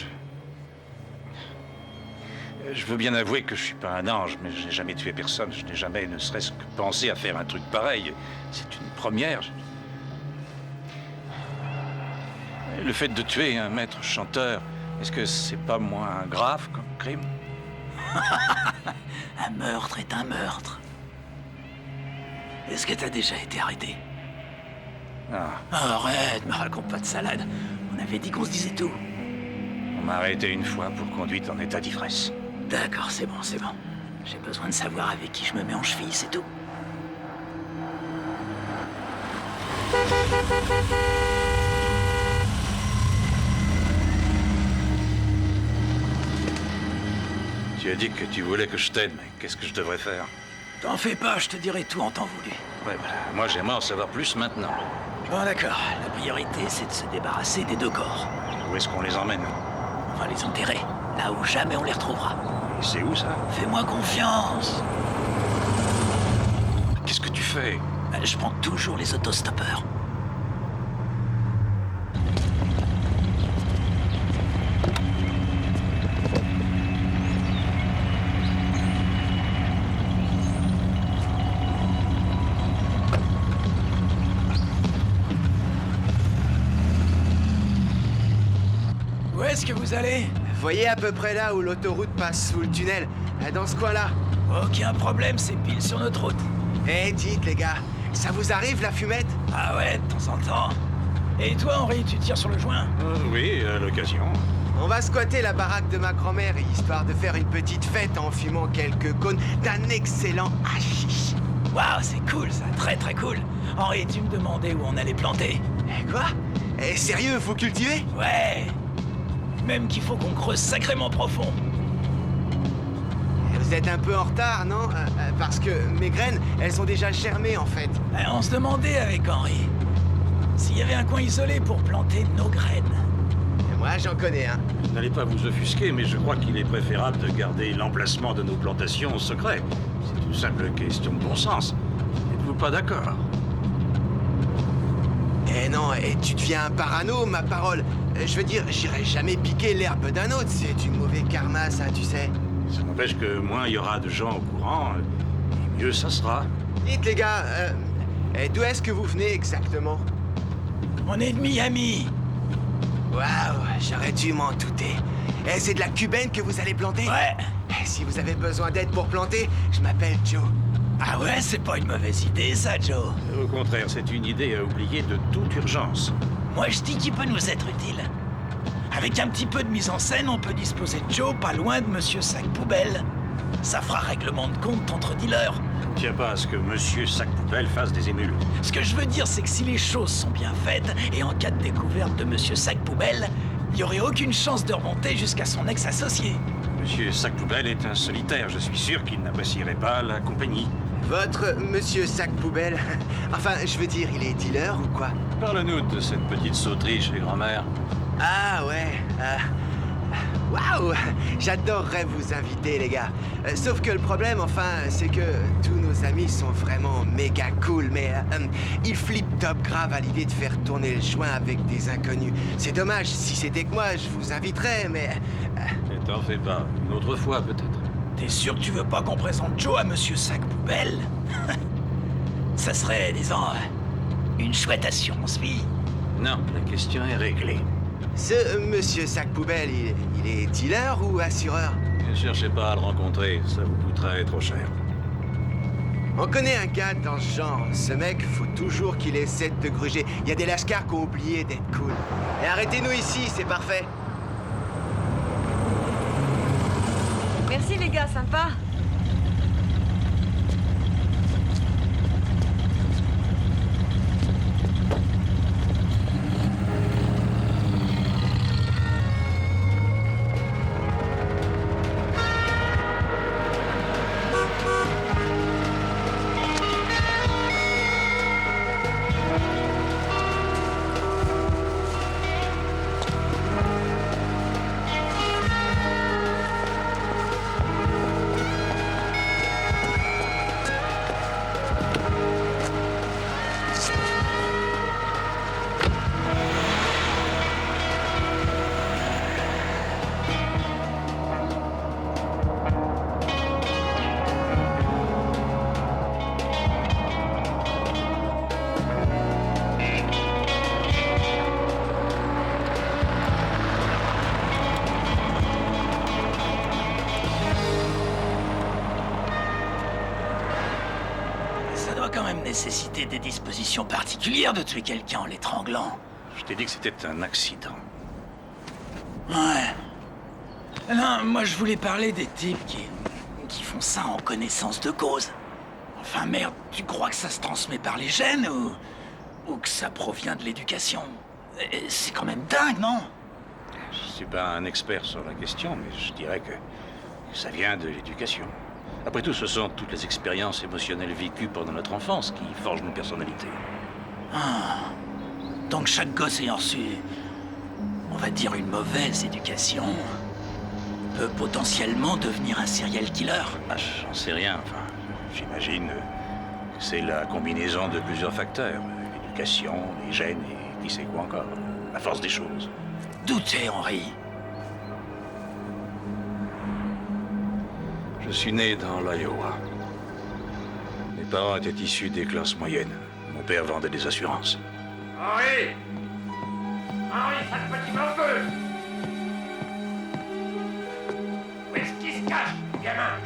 je veux bien avouer que je suis pas un ange, mais je n'ai jamais tué personne. Je n'ai jamais ne serait-ce que pensé à faire un truc pareil. C'est une première. Le fait de tuer un maître chanteur, est-ce que c'est pas moins grave comme crime? Un meurtre est un meurtre. Est-ce que t'as déjà été arrêté? Ah. Arrête, me raconte pas de salade. On avait dit qu'on se disait tout. On m'a arrêté une fois pour conduite en état d'ivresse. D'accord, c'est bon, c'est bon. J'ai besoin de savoir avec qui je me mets en cheville, c'est tout. Tu as dit que tu voulais que je t'aide, mais qu'est-ce que je devrais faire? T'en fais pas, je te dirai tout en temps voulu. Ouais, voilà. Moi, j'aimerais en savoir plus maintenant. Bon, d'accord. La priorité, c'est de se débarrasser des 2 corps. Où est-ce qu'on les emmène? On va les enterrer, là où jamais on les retrouvera. Et c'est où, ça? Fais-moi confiance. Qu'est-ce que tu fais? Je prends toujours les autostoppeurs. Où est-ce que vous allez? Voyez à peu près là où l'autoroute passe sous le tunnel, dans ce coin-là. Aucun problème, c'est pile sur notre route. Eh, dites les gars, ça vous arrive la fumette? Ah ouais, de temps en temps. Et toi, Henri, tu tires sur le joint? Oui, à l'occasion. On va squatter la baraque de ma grand-mère, histoire de faire une petite fête en fumant quelques cônes d'un excellent hashish. Waouh, c'est cool ça, très très cool. Henri, tu me demandais où on allait planter. Quoi? Eh, sérieux, vous cultivez? Ouais. Même qu'il faut qu'on creuse sacrément profond. Vous êtes un peu en retard, non? Parce que mes graines, elles sont déjà germées en fait. On se demandait avec Henri s'il y avait un coin isolé pour planter nos graines. Et moi, j'en connais un. N'allez pas vous offusquer, mais je crois qu'il est préférable de garder l'emplacement de nos plantations au secret. C'est une simple question de bon sens. N'êtes-vous pas d'accord? Eh non, et tu deviens un parano, ma parole. Je veux dire, j'irai jamais piquer l'herbe d'un autre, c'est du mauvais karma, ça, tu sais. Ça n'empêche que moins il y aura de gens au courant, et mieux ça sera. Dites les gars, d'où est-ce que vous venez exactement? On est de Miami. Waouh, j'aurais dû m'en douter. Eh, c'est de la cubaine que vous allez planter? Ouais. Eh, si vous avez besoin d'aide pour planter, je m'appelle Joe. Ah ouais, c'est pas une mauvaise idée ça, Joe. Au contraire, c'est une idée à oublier de toute urgence. Moi je dis qu'il peut nous être utile. Avec un petit peu de mise en scène, on peut disposer de Joe pas loin de Monsieur Sac Poubelle. Ça fera règlement de compte entre dealers. Tiens pas à ce que Monsieur Sac Poubelle fasse des émules. Ce que je veux dire, c'est que si les choses sont bien faites, et en cas de découverte de Monsieur Sac Poubelle, il n'y aurait aucune chance de remonter jusqu'à son ex-associé. Monsieur Sac Poubelle est un solitaire. Je suis sûr qu'il n'apprécierait pas la compagnie. Votre Monsieur Sac Poubelle? Enfin, je veux dire, il est dealer ou quoi? Parle-nous de cette petite sauterie chez grand-mère. Ah ouais, waouh! J'adorerais vous inviter, les gars. Sauf que le problème, enfin, c'est que tous nos amis sont vraiment méga cool, mais ils flippent top grave à l'idée de faire tourner le joint avec des inconnus. C'est dommage, si c'était que moi, je vous inviterais, mais... Ne t'en fais pas, une autre fois peut-être. T'es sûr que tu veux pas qu'on présente Joe à Monsieur Sac Poubelle? Ça serait, disons, une chouette assurance-vie. Non, la question est réglée. Ce Monsieur Sac Poubelle, il est dealer ou assureur? Ne cherchez pas à le rencontrer, ça vous coûterait trop cher. On connaît un gars dans ce genre. Ce mec, faut toujours qu'il essaie de gruger. Il y a des lascars qui ont oublié d'être cool. Et arrêtez-nous ici, c'est parfait. Merci les gars, sympa. Nécessiter des dispositions particulières de tuer quelqu'un en l'étranglant. Je t'ai dit que c'était un accident. Ouais. Non, moi je voulais parler des types qui font ça en connaissance de cause. Enfin merde, tu crois que ça se transmet par les gènes ou que ça provient de l'éducation? C'est quand même dingue, non? Je suis pas un expert sur la question, mais je dirais que ça vient de l'éducation. Après tout, ce sont toutes les expériences émotionnelles vécues pendant notre enfance qui forgent nos personnalités. Ah. Donc chaque gosse ayant reçu, on va dire, une mauvaise éducation, peut potentiellement devenir un serial killer. Ah, j'en sais rien, enfin, j'imagine que c'est la combinaison de plusieurs facteurs. L'éducation, les gènes et qui sait quoi encore. La force des choses. D'où t'es, Henri? Je suis né dans l'Iowa. Mes parents étaient issus des classes moyennes. Mon père vendait des assurances. Henri! Henri, sale petit morveux! Où est-ce qu'il se cache, gamin?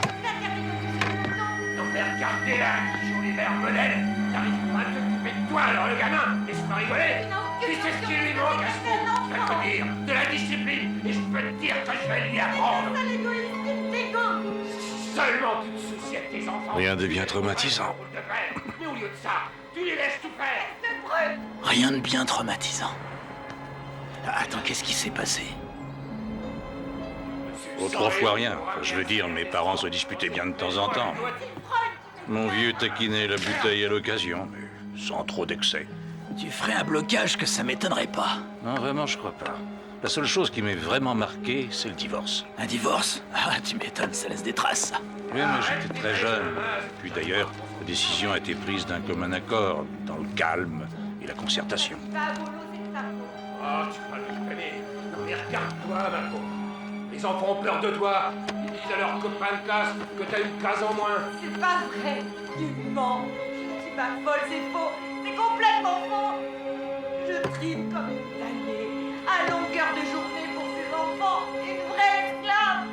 Non mais regardez là, toujours les mêmes modèles. T'arrives pas à t'occuper de toi, alors le gamin, laisse-moi rigoler. Tu sais ce qui lui manque à ce fou, je vais te dire, de la discipline, et je peux te dire que je vais lui apprendre. Seulement tu te soucies de tes enfants. Rien de bien traumatisant. Mais au lieu de ça, tu les laisses tout faire. Rien de bien traumatisant. Attends, qu'est-ce qui s'est passé? Autrefois rien. Enfin, je veux dire, mes parents se disputaient bien de temps en temps. Mon vieux taquinait la bouteille à l'occasion, mais sans trop d'excès. Tu ferais un blocage que ça m'étonnerait pas. Non, vraiment, je crois pas. La seule chose qui m'est vraiment marqué, c'est le divorce. Un divorce? Ah, tu m'étonnes, ça laisse des traces, ça. Oui, mais j'étais très jeune. Puis d'ailleurs, la décision a été prise d'un commun accord, dans le calme et la concertation. Oh, tu vas le connaître. Non mais regarde-toi, ma pauvre. Les enfants ont peur de toi. Ils disent à leurs copains de classe que t'as une case en moins. C'est pas vrai. Tu mens. Je suis pas folle, c'est faux. C'est complètement faux. Je tripe comme une damnée. À longueur de journée pour ces enfants. Une vraie esclave.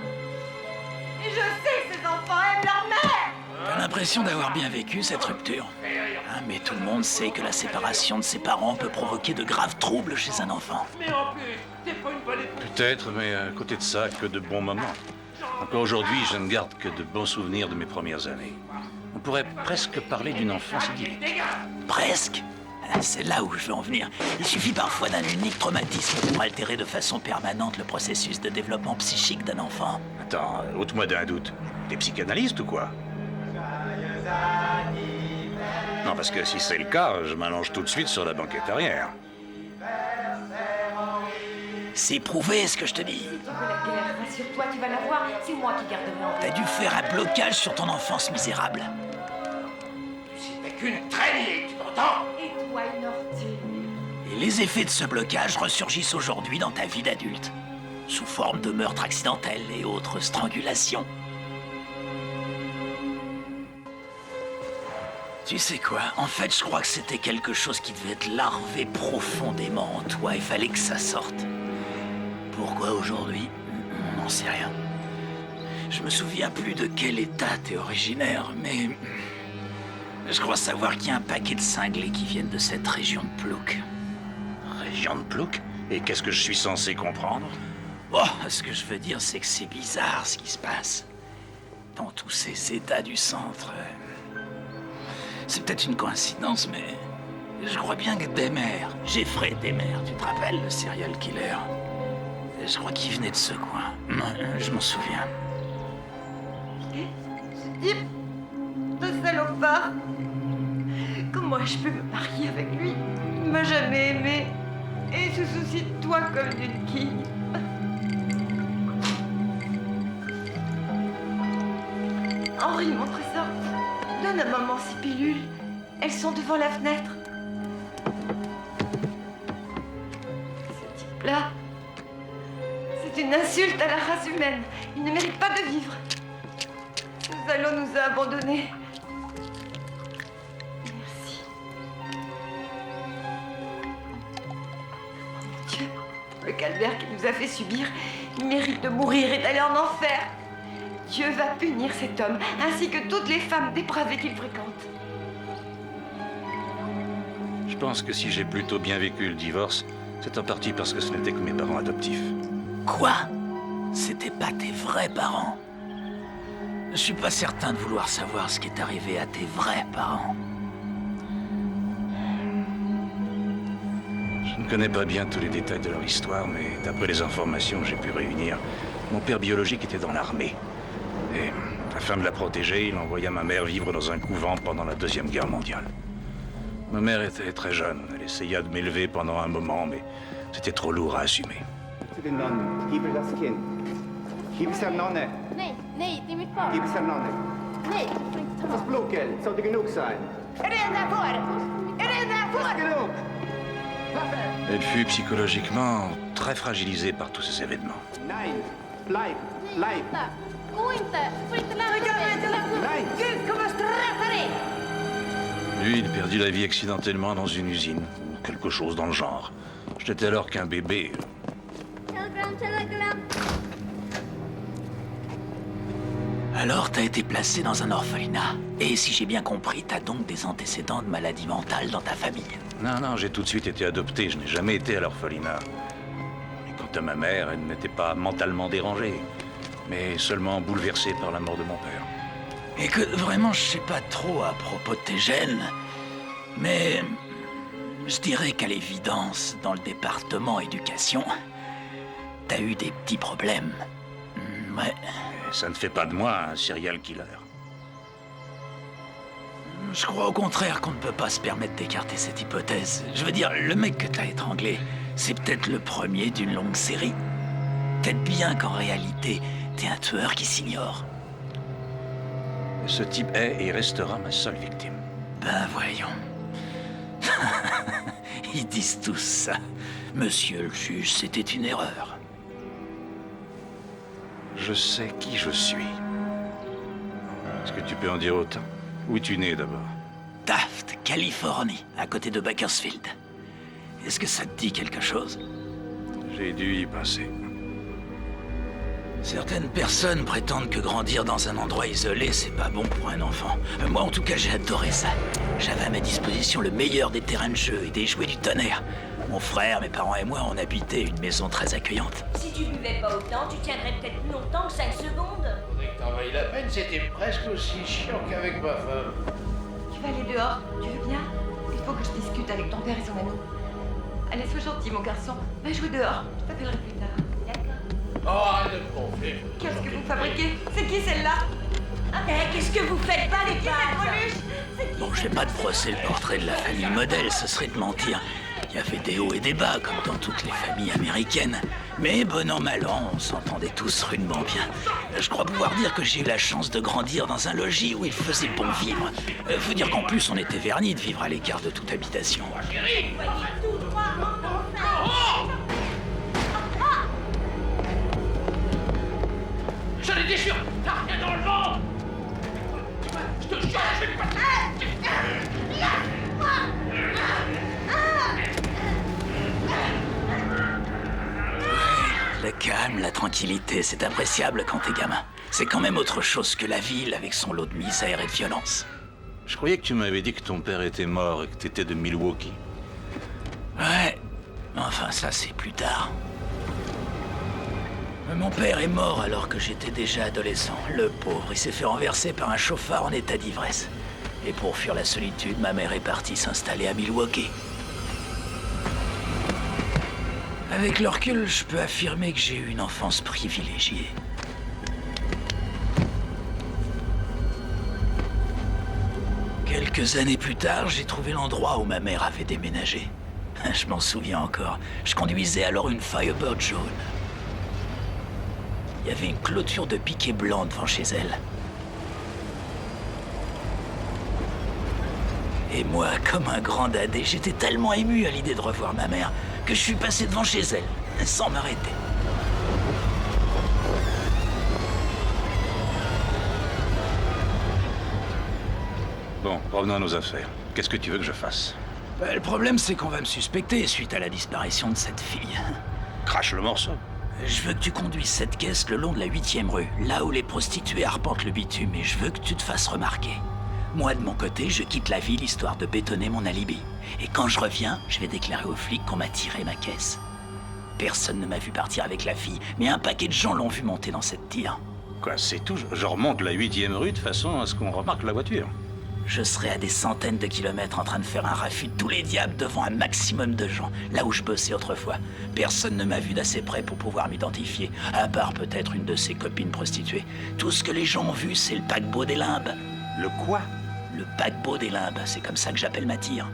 Et je sais que ces enfants aiment leur mère. T'as l'impression d'avoir bien vécu cette rupture. Hein, mais tout le monde sait que la séparation de ses parents peut provoquer de graves troubles chez un enfant. Mais en plus, t'es pas une bonne épouse. Peut-être, mais à côté de ça, que de bons moments. Encore aujourd'hui, je ne garde que de bons souvenirs de mes premières années. On pourrait presque parler d'une enfance idyllique. Presque? C'est là où je veux en venir. Il suffit parfois d'un unique traumatisme pour altérer de façon permanente le processus de développement psychique d'un enfant. Attends, ôte-moi d'un doute. T'es psychanalyste ou quoi? Non, parce que si c'est le cas, je m'allonge tout de suite sur la banquette arrière. C'est prouvé ce que je te dis. Si tu veux la guerre, rassure-toi, tu vas la voir. C'est moi qui garderai en T'as dû faire un blocage sur ton enfance misérable. C'était qu'une traînée, tu m'entends? Et toi, une ortie. Et les effets de ce blocage ressurgissent aujourd'hui dans ta vie d'adulte, sous forme de meurtres accidentels et autres strangulations. Tu sais quoi? En fait, je crois que c'était quelque chose qui devait être larvé profondément en toi. Il fallait que ça sorte. Pourquoi aujourd'hui? On n'en sait rien. Je me souviens plus de quel état t'es originaire, mais... je crois savoir qu'il y a un paquet de cinglés qui viennent de cette région de Plouk. Région de Plouk? Et qu'est-ce que je suis censé comprendre? Oh, ce que je veux dire, c'est que c'est bizarre ce qui se passe. Dans tous ces états du centre... C'est peut-être une coïncidence, mais... je crois bien que Demer, Jeffrey Demer, tu te rappelles, le serial killer? Je crois qu'il venait de ce coin. Je m'en souviens. Ce type, ce salopard. Comment je peux me marier avec lui? Il m'a jamais aimé. Et il se soucie de toi comme d'une quille. Henri, mon trésor, donne à maman ces pilules. Elles sont devant la fenêtre. Ce type-là, c'est une insulte à la race humaine. Il ne mérite pas de vivre. Nous allons nous a abandonnés. Merci. Oh mon Dieu, le calvaire qu'il nous a fait subir, il mérite de mourir et d'aller en enfer. Dieu va punir cet homme, ainsi que toutes les femmes dépravées qu'il fréquente. Je pense que si j'ai plutôt bien vécu le divorce, c'est en partie parce que ce n'était que mes parents adoptifs. Quoi? C'était pas tes vrais parents. Je suis pas certain de vouloir savoir ce qui est arrivé à tes vrais parents. Je ne connais pas bien tous les détails de leur histoire, mais d'après les informations que j'ai pu réunir, mon père biologique était dans l'armée. Et afin de la protéger, il envoya ma mère vivre dans un couvent pendant la Deuxième Guerre mondiale. Ma mère était très jeune. Elle essaya de m'élever pendant un moment, mais c'était trop lourd à assumer. Zu den Nonnen. Gib ihr das Kind. Gib es der Nonne. Nee, nee, die mit Barn. Gib es der Nonne. Nee, Das Blutgeld sollte genug sein. Reda vor! Reda vor! Genug! Elle fut psychologiquement très fragilisée par tous ces événements. Nein, bleib, bleib. Gå inte! Får inte lära Nein! Gud kommer straffa dig! Lui, il perdit la vie accidentellement dans une usine, ou quelque chose dans le genre. J'étais alors qu'un bébé. Alors t'as été placé dans un orphelinat. Et si j'ai bien compris, t'as donc des antécédents de maladie mentale dans ta famille. Non, j'ai tout de suite été adopté. Je n'ai jamais été à l'orphelinat. Et quant à ma mère, elle n'était pas mentalement dérangée, mais seulement bouleversée par la mort de mon père. Écoute, vraiment, je sais pas trop à propos de tes gènes, mais je dirais qu'à l'évidence, dans le département éducation, t'as eu des petits problèmes. Ouais. Ça ne fait pas de moi un serial killer. Je crois au contraire qu'on ne peut pas se permettre d'écarter cette hypothèse. Je veux dire, le mec que t'as étranglé, c'est peut-être le premier d'une longue série. Peut-être bien qu'en réalité, t'es un tueur qui s'ignore. Ce type est et restera ma seule victime. Ben voyons. Ils disent tous ça. Monsieur le juge, c'était une erreur. Je sais qui je suis. Est-ce que tu peux en dire autant? Où es-tu né d'abord? Taft, Californie, à côté de Bakersfield. Est-ce que ça te dit quelque chose? J'ai dû y passer. Certaines personnes prétendent que grandir dans un endroit isolé, c'est pas bon pour un enfant. Moi, en tout cas, j'ai adoré ça. J'avais à ma disposition le meilleur des terrains de jeu et des jouets du tonnerre. Mon frère, mes parents et moi, on habitait une maison très accueillante. Si tu buvais pas autant, tu tiendrais peut-être plus longtemps que 5 secondes. Faudrait que t'en vailles la peine, c'était presque aussi chiant qu'avec ma femme. Tu vas aller dehors, tu veux bien? Il faut que je discute avec ton père et son ami. Allez, sois gentil, mon garçon. Va jouer dehors. Je t'appellerai plus tard. D'accord. Oh, arrête de me gonfler. Qu'est-ce que vous fabriquez? C'est qui celle-là? Qu'est-ce que vous faites pas, les C'est qui cette Coluche? C'est qui? Bon, je vais pas te brosser le portrait de la famille modèle, ce serait de mentir. Il y avait des hauts et des bas, comme dans toutes les familles américaines. Mais bon an, mal an, on s'entendait tous rudement bien. Je crois pouvoir dire que j'ai eu la chance de grandir dans un logis où il faisait bon vivre. Faut dire qu'en plus, on était vernis de vivre à l'écart de toute habitation. J'en ai des sûrs. T'as rien dans le ventre. Je te jure, je vais pas te... Le calme, la tranquillité, c'est appréciable quand t'es gamin. C'est quand même autre chose que la ville avec son lot de misère et de violence. Je croyais que tu m'avais dit que ton père était mort et que t'étais de Milwaukee. Ouais, enfin ça c'est plus tard. Mon père est mort alors que j'étais déjà adolescent. Le pauvre, il s'est fait renverser par un chauffard en état d'ivresse. Et pour fuir la solitude, ma mère est partie s'installer à Milwaukee. Avec le recul, je peux affirmer que j'ai eu une enfance privilégiée. Quelques années plus tard, j'ai trouvé l'endroit où ma mère avait déménagé. Je m'en souviens encore. Je conduisais alors une Firebird jaune. Il y avait une clôture de piquet blanc devant chez elle. Et moi, comme un grand dadé, j'étais tellement ému à l'idée de revoir ma mère que je suis passé devant chez elle, sans m'arrêter. Bon, revenons à nos affaires. Qu'est-ce que tu veux que je fasse? Le problème, c'est qu'on va me suspecter suite à la disparition de cette fille. Crache le morceau. Je veux que tu conduises cette caisse le long de la 8e rue, là où les prostituées arpentent le bitume, et je veux que tu te fasses remarquer. Moi, de mon côté, je quitte la ville histoire de bétonner mon alibi. Et quand je reviens, je vais déclarer aux flics qu'on m'a tiré ma caisse. Personne ne m'a vu partir avec la fille, mais un paquet de gens l'ont vu monter dans cette tire. Quoi, c'est tout? Je remonte la 8e rue de façon à ce qu'on remarque la voiture. Je serais à des centaines de kilomètres en train de faire un raffut de tous les diables devant un maximum de gens, là où je bossais autrefois. Personne ne m'a vu d'assez près pour pouvoir m'identifier, à part peut-être une de ses copines prostituées. Tout ce que les gens ont vu, c'est le paquebot des Limbes. Le quoi? Le paquebot des Limbes, c'est comme ça que j'appelle ma tire.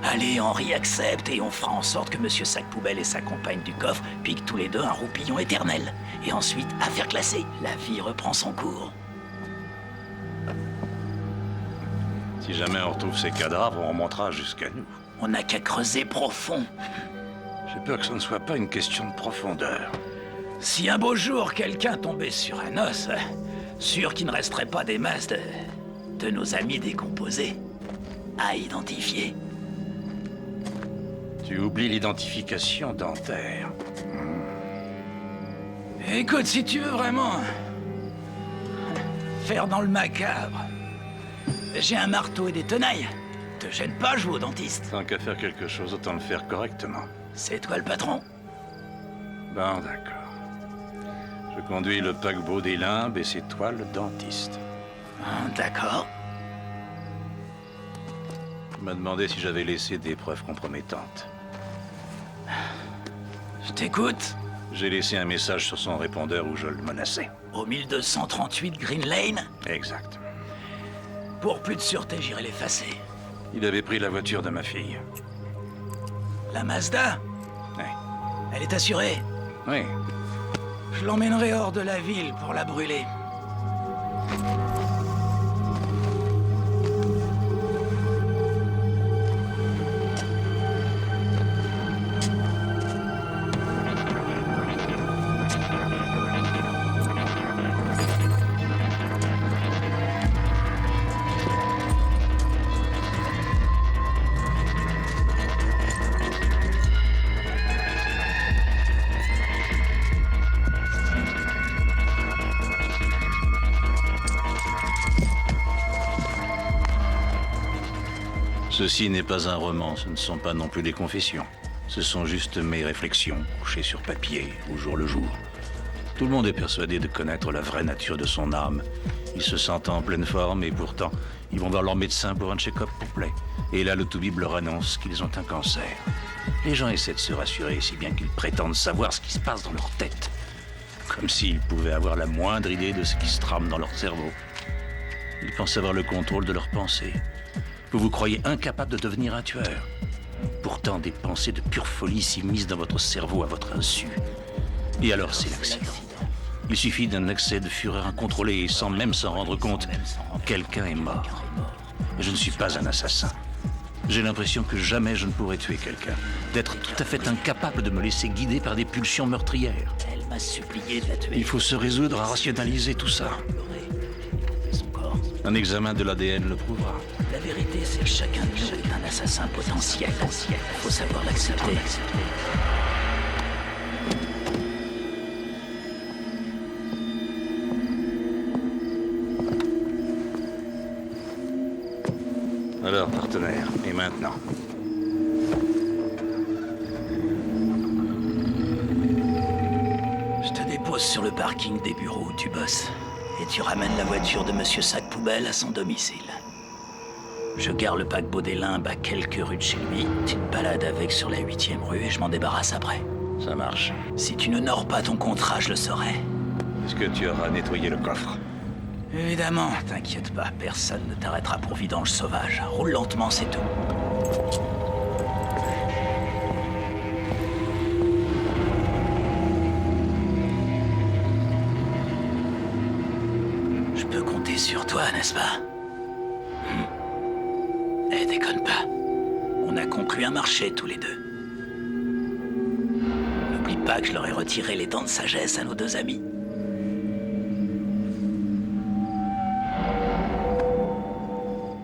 Allez, Henri accepte et on fera en sorte que Monsieur Sac-Poubelle et sa compagne du coffre piquent tous les deux un roupillon éternel. Et ensuite, affaire classée, la vie reprend son cours. Si jamais on retrouve ces cadavres, on remontera jusqu'à nous. On n'a qu'à creuser profond. J'ai peur que ce ne soit pas une question de profondeur. Si un beau jour quelqu'un tombait sur un os, sûr qu'il ne resterait pas des masses de nos amis décomposés à identifier. Tu oublies l'identification dentaire. Écoute, si tu veux vraiment faire dans le macabre, j'ai un marteau et des tenailles. Te gêne pas, je vais au dentiste. Tant qu'à faire quelque chose, autant le faire correctement. C'est toi le patron. Bon, d'accord. Je conduis le paquebot des Limbes et c'est toi le dentiste. D'accord. Tu m'as demandé si j'avais laissé des preuves compromettantes. Je t'écoute. J'ai laissé un message sur son répondeur où je le menaçais. Au 1238 Green Lane? Exact. Pour plus de sûreté, j'irai l'effacer. Il avait pris la voiture de ma fille. La Mazda? Oui. Elle est assurée? Oui. Je l'emmènerai hors de la ville pour la brûler. Ceci n'est pas un roman, ce ne sont pas non plus des confessions. Ce sont juste mes réflexions, couchées sur papier, au jour le jour. Tout le monde est persuadé de connaître la vraie nature de son âme. Ils se sentent en pleine forme et pourtant, ils vont voir leur médecin pour un check-up complet. Et là, le toubib leur annonce qu'ils ont un cancer. Les gens essaient de se rassurer, si bien qu'ils prétendent savoir ce qui se passe dans leur tête. Comme s'ils pouvaient avoir la moindre idée de ce qui se trame dans leur cerveau. Ils pensent avoir le contrôle de leurs pensées. Vous vous croyez incapable de devenir un tueur. Pourtant, des pensées de pure folie s'immiscent dans votre cerveau à votre insu. Et alors, c'est l'accident. Il suffit d'un excès de fureur incontrôlé et sans même s'en rendre compte, quelqu'un est mort. Et je ne suis pas un assassin. J'ai l'impression que jamais je ne pourrai tuer quelqu'un. D'être tout à fait incapable de me laisser guider par des pulsions meurtrières. Elle m'a supplié de la tuer. Il faut se résoudre à rationaliser tout ça. Un examen de l'ADN le prouvera. La vérité, c'est que chacun de nous est un assassin potentiel. Faut savoir l'accepter. Alors, partenaire, et maintenant? Je te dépose sur le parking des bureaux où tu bosses. Et tu ramènes la voiture de Monsieur Sac-Poubelle à son domicile. Je gare le paquebot des Limbes à quelques rues de chez lui. Tu te balades avec sur la 8e rue et je m'en débarrasse après. Ça marche. Si tu n'honores pas ton contrat, je le saurai. Est-ce que tu auras nettoyé le coffre? Évidemment, t'inquiète pas, personne ne t'arrêtera pour vidange sauvage. Roule lentement, c'est tout. Je peux compter sur toi, n'est-ce pas? Eh, déconne pas. On a conclu un marché tous les deux. N'oublie pas que je leur ai retiré les dents de sagesse à nos deux amis.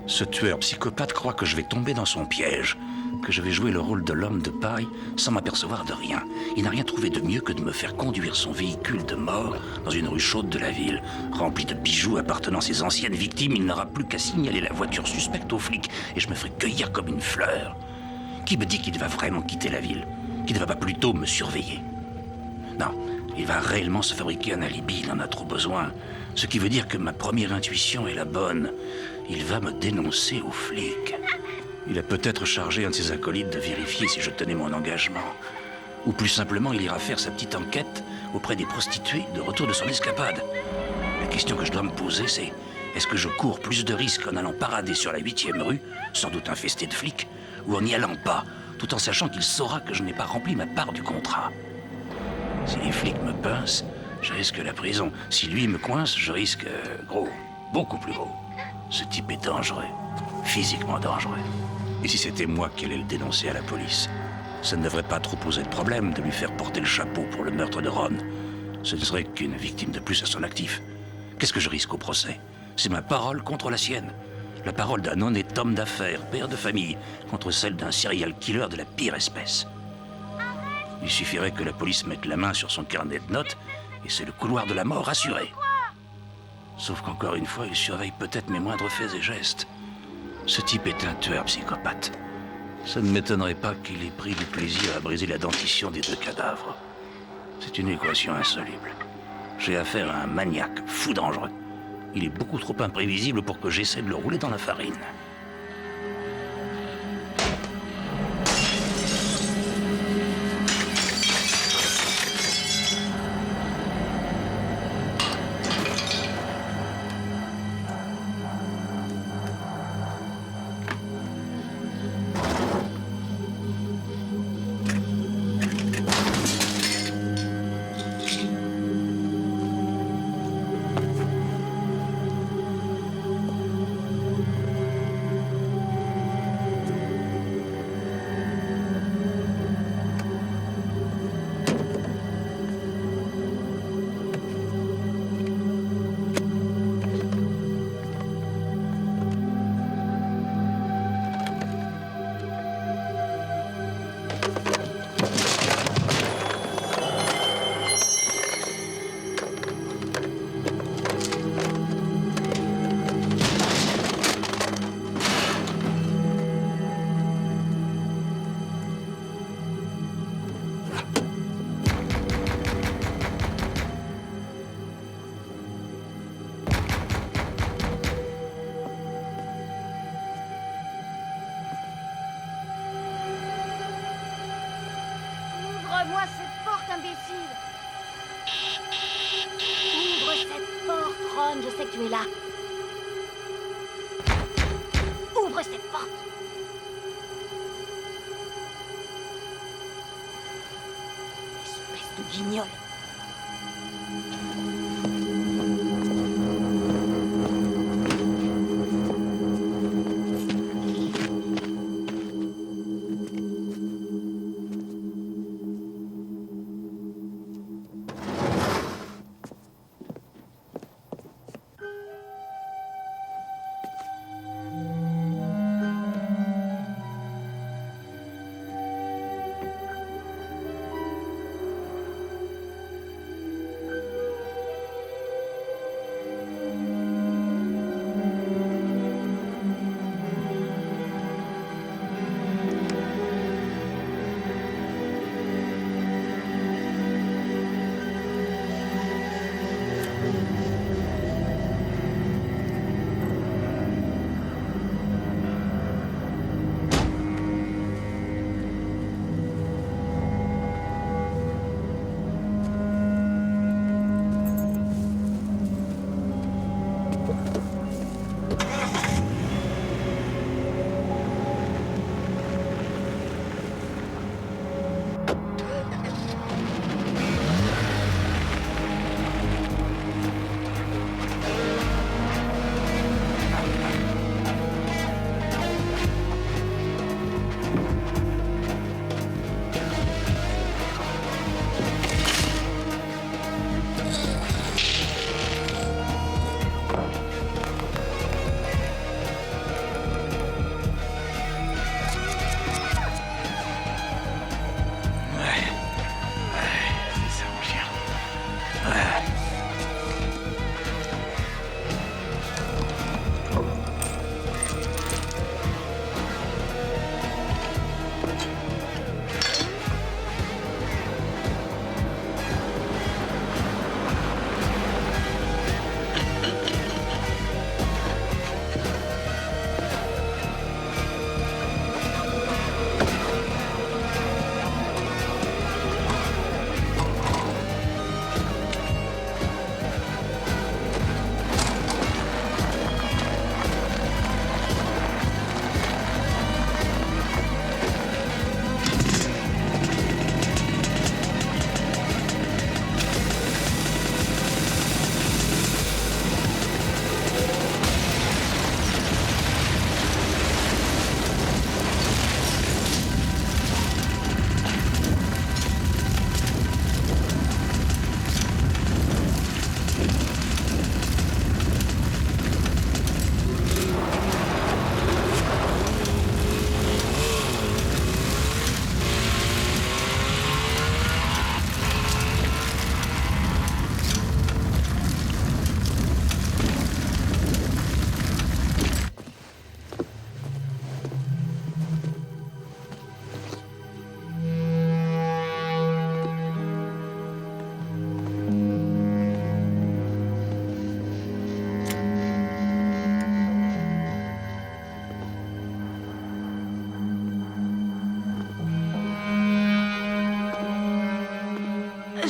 Ce tueur psychopathe croit que je vais tomber dans son piège, que je vais jouer le rôle de l'homme de paille sans m'apercevoir de rien. Il n'a rien trouvé de mieux que de me faire conduire son véhicule de mort dans une rue chaude de la ville. Rempli de bijoux appartenant à ses anciennes victimes, il n'aura plus qu'à signaler la voiture suspecte aux flics et je me ferai cueillir comme une fleur. Qui me dit qu'il va vraiment quitter la ville? Qu'il ne va pas plutôt me surveiller? Non, il va réellement se fabriquer un alibi, il en a trop besoin. Ce qui veut dire que ma première intuition est la bonne. Il va me dénoncer aux flics. Il a peut-être chargé un de ses acolytes de vérifier si je tenais mon engagement. Ou plus simplement, il ira faire sa petite enquête auprès des prostituées de retour de son escapade. La question que je dois me poser, c'est... Est-ce que je cours plus de risques en allant parader sur la 8e rue, sans doute infesté de flics, ou en n'y allant pas, tout en sachant qu'il saura que je n'ai pas rempli ma part du contrat? Si les flics me pincent, je risque la prison. Si lui me coince, je risque gros, beaucoup plus gros. Ce type est dangereux, physiquement dangereux. Et si c'était moi qui allais le dénoncer à la police, ça ne devrait pas trop poser de problème de lui faire porter le chapeau pour le meurtre de Ron. Ce ne serait qu'une victime de plus à son actif. Qu'est-ce que je risque au procès? C'est ma parole contre la sienne. La parole d'un honnête homme d'affaires, père de famille, contre celle d'un serial killer de la pire espèce. Il suffirait que la police mette la main sur son carnet de notes et c'est le couloir de la mort assuré. Sauf qu'encore une fois, il surveille peut-être mes moindres faits et gestes. Ce type est un tueur psychopathe. Ça ne m'étonnerait pas qu'il ait pris du plaisir à briser la dentition des 2 cadavres. C'est une équation insoluble. J'ai affaire à un maniaque fou dangereux. Il est beaucoup trop imprévisible pour que j'essaie de le rouler dans la farine. Ouvre-moi cette porte, imbécile! Ouvre cette porte, Ron, je sais que tu es là. Ouvre cette porte! Espèce de guignol!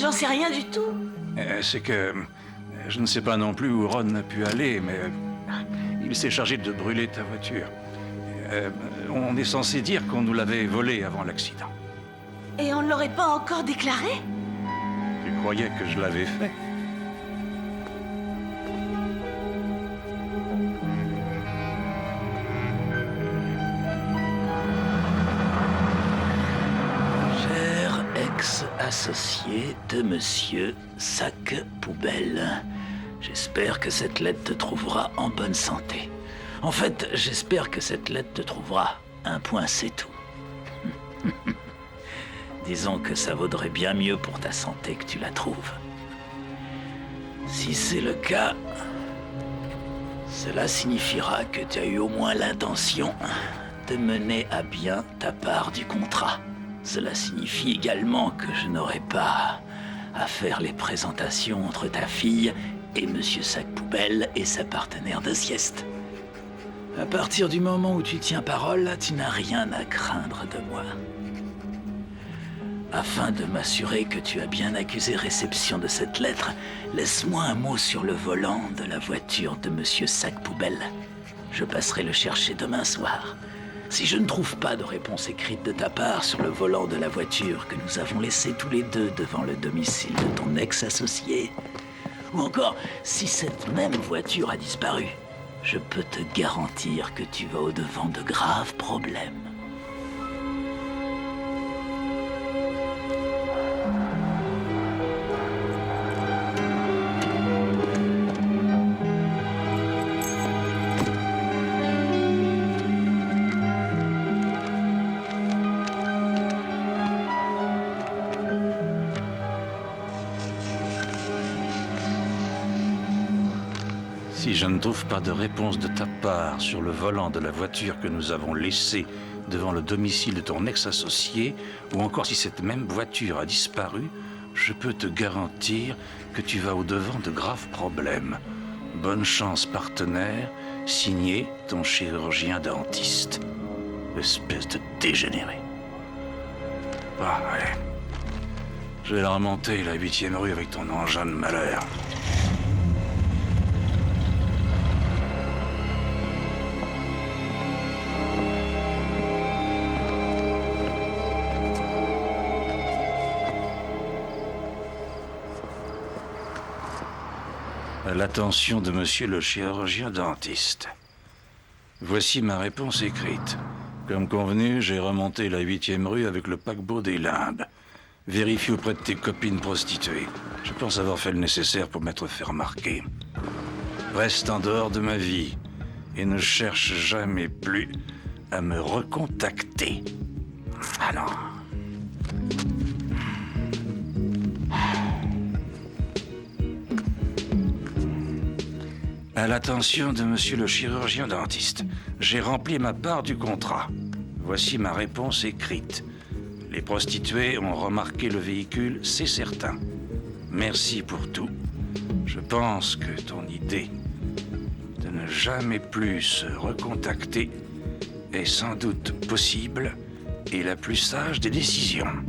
J'en sais rien du tout. C'est que... Je ne sais pas non plus où Ron a pu aller, mais... il s'est chargé de brûler ta voiture. On est censé dire qu'on nous l'avait volée avant l'accident. Et on ne l'aurait pas encore déclaré? Tu croyais que je l'avais fait? Cher ex-associé de Monsieur Sac Poubelle, j'espère que cette lettre te trouvera en bonne santé. En fait, j'espère que cette lettre te trouvera. Un point, c'est tout. Disons que ça vaudrait bien mieux pour ta santé que tu la trouves. Si c'est le cas, cela signifiera que tu as eu au moins l'intention de mener à bien ta part du contrat. Cela signifie également que je n'aurai pas à faire les présentations entre ta fille et Monsieur Sac Poubelle et sa partenaire de sieste. À partir du moment où tu tiens parole, tu n'as rien à craindre de moi. Afin de m'assurer que tu as bien accusé réception de cette lettre, laisse-moi un mot sur le volant de la voiture de Monsieur Sac Poubelle. Je passerai le chercher demain soir. Si je ne trouve pas de réponse écrite de ta part sur le volant de la voiture que nous avons laissé tous les deux devant le domicile de ton ex-associé, ou encore si cette même voiture a disparu, je peux te garantir que tu vas au-devant de graves problèmes. Si je ne trouve pas de réponse de ta part sur le volant de la voiture que nous avons laissée devant le domicile de ton ex-associé, ou encore si cette même voiture a disparu, je peux te garantir que tu vas au-devant de graves problèmes. Bonne chance, partenaire, signé ton chirurgien dentiste. Espèce de dégénéré. Bah, allez. Je vais la remonter, la 8e rue, avec ton engin de malheur. À l'attention de monsieur le chirurgien dentiste. Voici ma réponse écrite. Comme convenu, j'ai remonté la 8e rue avec le paquebot des Limbes. Vérifie auprès de tes copines prostituées. Je pense avoir fait le nécessaire pour m'être fait remarquer. Reste en dehors de ma vie et ne cherche jamais plus à me recontacter. Ah non. À l'attention de monsieur le chirurgien dentiste, j'ai rempli ma part du contrat. Voici ma réponse écrite. Les prostituées ont remarqué le véhicule, c'est certain. Merci pour tout. Je pense que ton idée de ne jamais plus se recontacter est sans doute possible et la plus sage des décisions.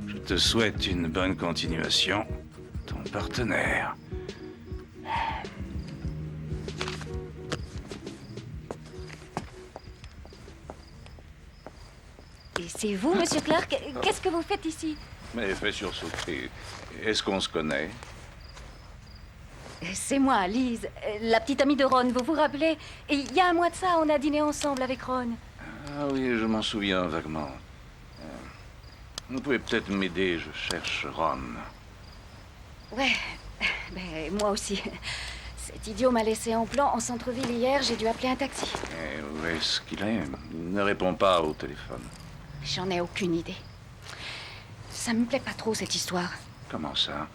Je te souhaite une bonne continuation, ton partenaire. Et c'est vous, Monsieur Clark? Qu'est-ce que vous faites ici? Mais fais sursauter. Est-ce qu'on se connaît? C'est moi, Lise, la petite amie de Ron, vous vous rappelez? Et il y a un mois de ça, on a dîné ensemble avec Ron. Ah oui, je m'en souviens vaguement. Vous pouvez peut-être m'aider, je cherche Ron. Ouais, ben moi aussi. Cet idiot m'a laissé en plan en centre-ville hier, j'ai dû appeler un taxi. Et où est-ce qu'il est? Il ne répond pas au téléphone. J'en ai aucune idée. Ça me plaît pas trop, cette histoire. Comment ça?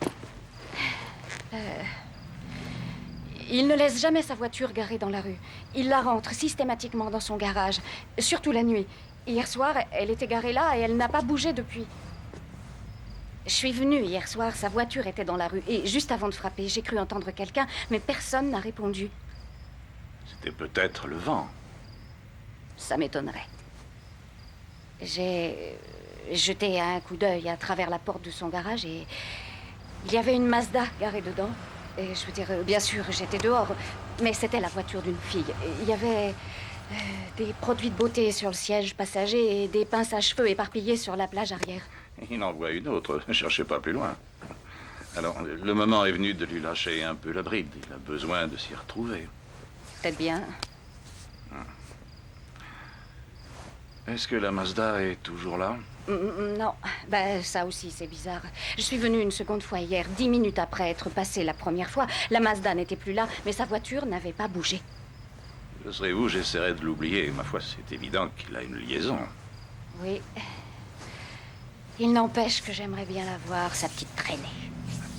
Il ne laisse jamais sa voiture garée dans la rue. Il la rentre systématiquement dans son garage, surtout la nuit. Hier soir, elle était garée là et elle n'a pas bougé depuis. Je suis venue hier soir, sa voiture était dans la rue. Et juste avant de frapper, j'ai cru entendre quelqu'un, mais personne n'a répondu. C'était peut-être le vent. Ça m'étonnerait. J'ai jeté un coup d'œil à travers la porte de son garage et il y avait une Mazda garée dedans. Et je veux dire, bien sûr, j'étais dehors, mais c'était la voiture d'une fille. Il y avait des produits de beauté sur le siège passager et des pinces à cheveux éparpillées sur la plage arrière. Il en voit une autre. Ne cherchez pas plus loin. Alors, le moment est venu de lui lâcher un peu la bride. Il a besoin de s'y retrouver. Peut-être bien. Est-ce que la Mazda est toujours là? Non, ben ça aussi c'est bizarre. Je suis venue une seconde fois hier, 10 minutes après être passée la première fois. La Mazda n'était plus là, mais sa voiture n'avait pas bougé. Je serais vous, j'essaierais de l'oublier. Ma foi, c'est évident qu'il a une liaison. Oui. Il n'empêche que j'aimerais bien la voir, sa petite traînée.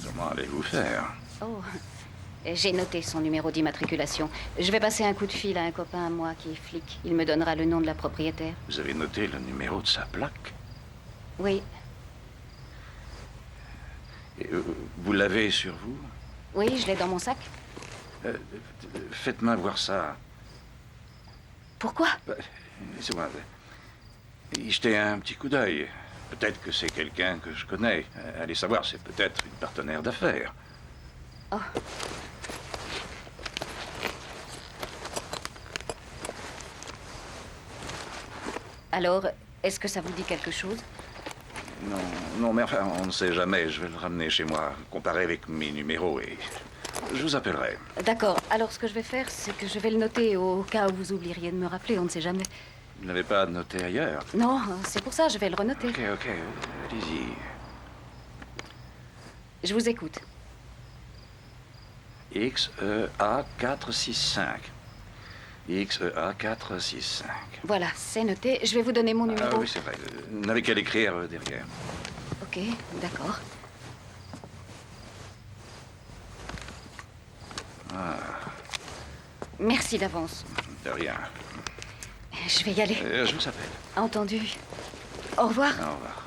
Comment allez-vous faire? Oh, j'ai noté son numéro d'immatriculation. Je vais passer un coup de fil à un copain à moi qui est flic. Il me donnera le nom de la propriétaire. Vous avez noté le numéro de sa plaque? Oui. Et, vous l'avez sur vous? Oui, je l'ai dans mon sac. Faites-moi voir ça. Pourquoi? Laissez-moi y jeter un petit coup d'œil. Peut-être que c'est quelqu'un que je connais. Allez savoir, c'est peut-être une partenaire d'affaires. Oh. Alors, est-ce que ça vous dit quelque chose? Non, mais enfin, on ne sait jamais. Je vais le ramener chez moi, comparer avec mes numéros et je vous appellerai. D'accord. Alors, ce que je vais faire, c'est que je vais le noter au cas où vous oublieriez de me rappeler. On ne sait jamais. Vous ne l'avez pas noté ailleurs? Non, c'est pour ça, je vais le renoter. Ok, allez-y. Je vous écoute. XEA 465. XEA 465. Voilà, c'est noté. Je vais vous donner mon numéro. Ah oui, c'est vrai. Vous n'avez qu'à l'écrire derrière. Ok, d'accord. Ah, Merci d'avance. de rien. Je vais y aller. Je vous appelle. Entendu. Au revoir. Au revoir.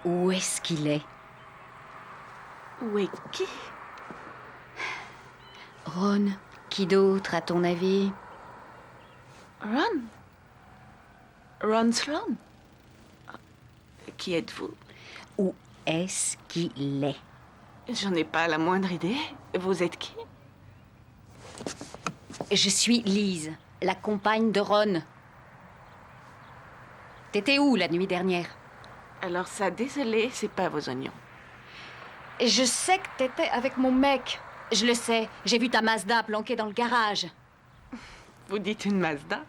Où est-ce qu'il est? Où est qui? Ron. Qui d'autre, à ton avis? Ron? Ron Sloan? Qui êtes-vous? Où est-ce qu'il est? J'en ai pas la moindre idée. Vous êtes qui? Je suis Lise, la compagne de Ron. T'étais où la nuit dernière? Alors ça, désolé, c'est pas vos oignons. Je sais que t'étais avec mon mec. Je le sais. J'ai vu ta Mazda planquée dans le garage. Vous dites une Mazda?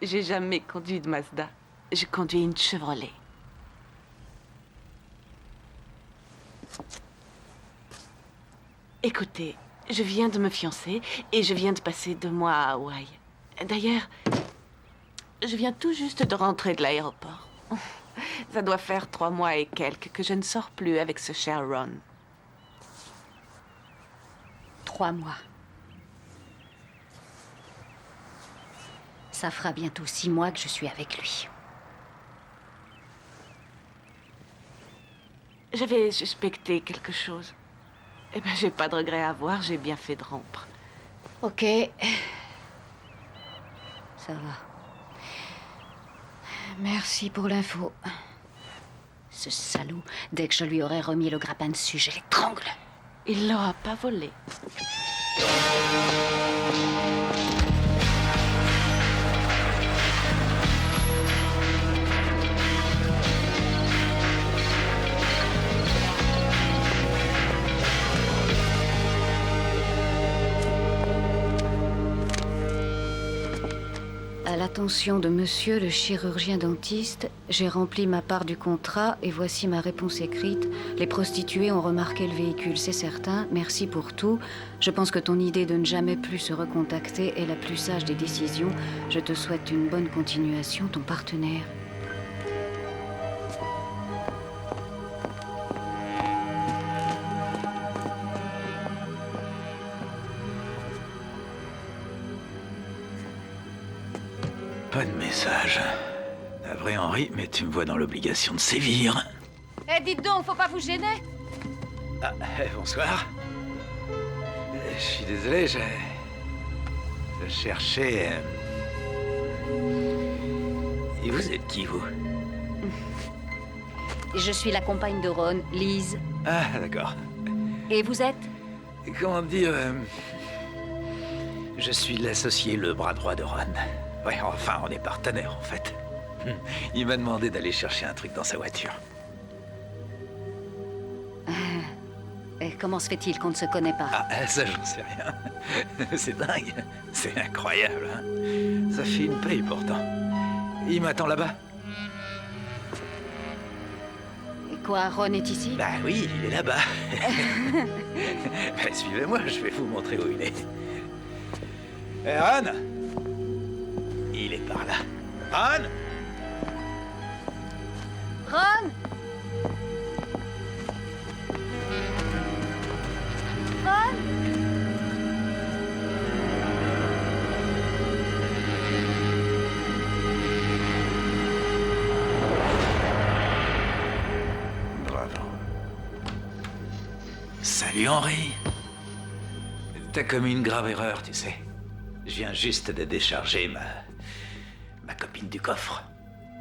J'ai jamais conduit de Mazda. Je conduis une Chevrolet. Écoutez, je viens de me fiancer et je viens de passer 2 mois à Hawaï. D'ailleurs, je viens tout juste de rentrer de l'aéroport. Ça doit faire 3 mois et quelques que je ne sors plus avec ce cher Ron. 3 mois. Ça fera bientôt 6 mois que je suis avec lui. J'avais suspecté quelque chose. Eh ben, j'ai pas de regret à avoir, j'ai bien fait de rompre. Ok. Ça va. Merci pour l'info. Ce salaud, dès que je lui aurai remis le grappin dessus, je l'étrangle. Il l'aura pas volé. À l'attention de monsieur le chirurgien dentiste, j'ai rempli ma part du contrat et voici ma réponse écrite. Les prostituées ont remarqué le véhicule, c'est certain. Merci pour tout. Je pense que ton idée de ne jamais plus se recontacter est la plus sage des décisions. Je te souhaite une bonne continuation, ton partenaire. Pas de message. Navré Henri, mais tu me vois dans l'obligation de sévir. Eh, dites donc, faut pas vous gêner. Ah, bonsoir. Je suis désolé, je cherchais... Et vous êtes qui, vous? Je suis la compagne de Ron, Lise. Ah, d'accord. Et vous êtes? Comment dire... Je suis l'associé, le bras droit de Ron. Ouais, enfin, on est partenaires, en fait. Il m'a demandé d'aller chercher un truc dans sa voiture. Et comment se fait-il qu'on ne se connaît pas? Ah, ça, j'en sais rien. C'est dingue. C'est incroyable, hein. Ça fait une paye, pourtant. Il m'attend là-bas. Et quoi, Ron est ici? Bah oui, il est là-bas. Bah, suivez-moi, je vais vous montrer où il est. Eh, Ron? Il est par là. Ron? Ron? Ron? Bravo. Salut Henri. T'as commis une grave erreur, tu sais. Je viens juste de décharger ma copine du coffre.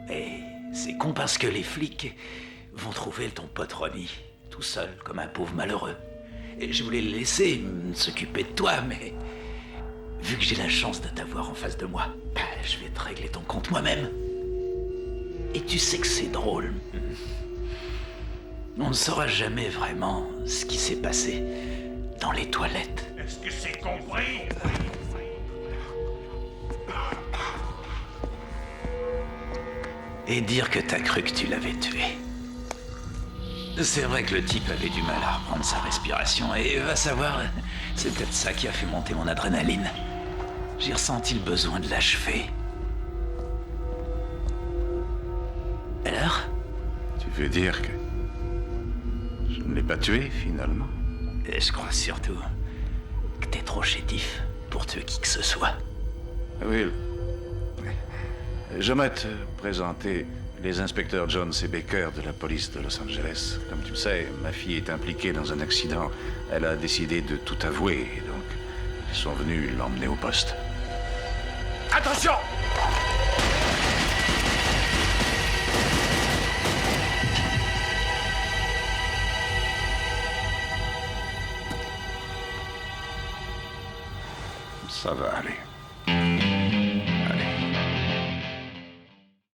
Et c'est con parce que les flics vont trouver ton pote Ronnie, tout seul, comme un pauvre malheureux. Et je voulais le laisser s'occuper de toi, mais vu que j'ai la chance de t'avoir en face de moi, bah, je vais te régler ton compte moi-même. Et tu sais que c'est drôle. On ne saura jamais vraiment ce qui s'est passé dans les toilettes. Est-ce que c'est compris? Et dire que t'as cru que tu l'avais tué. C'est vrai que le type avait du mal à reprendre sa respiration, et va savoir, c'est peut-être ça qui a fait monter mon adrénaline. J'ai ressenti le besoin de l'achever. Alors? Tu veux dire que je ne l'ai pas tué, finalement? Et je crois surtout que t'es trop chétif pour tuer qui que ce soit. Will, j'aimerais te présenter les inspecteurs Jones et Baker de la police de Los Angeles. Comme tu le sais, ma fille est impliquée dans un accident. Elle a décidé de tout avouer, et donc ils sont venus l'emmener au poste. Attention! Ça va aller.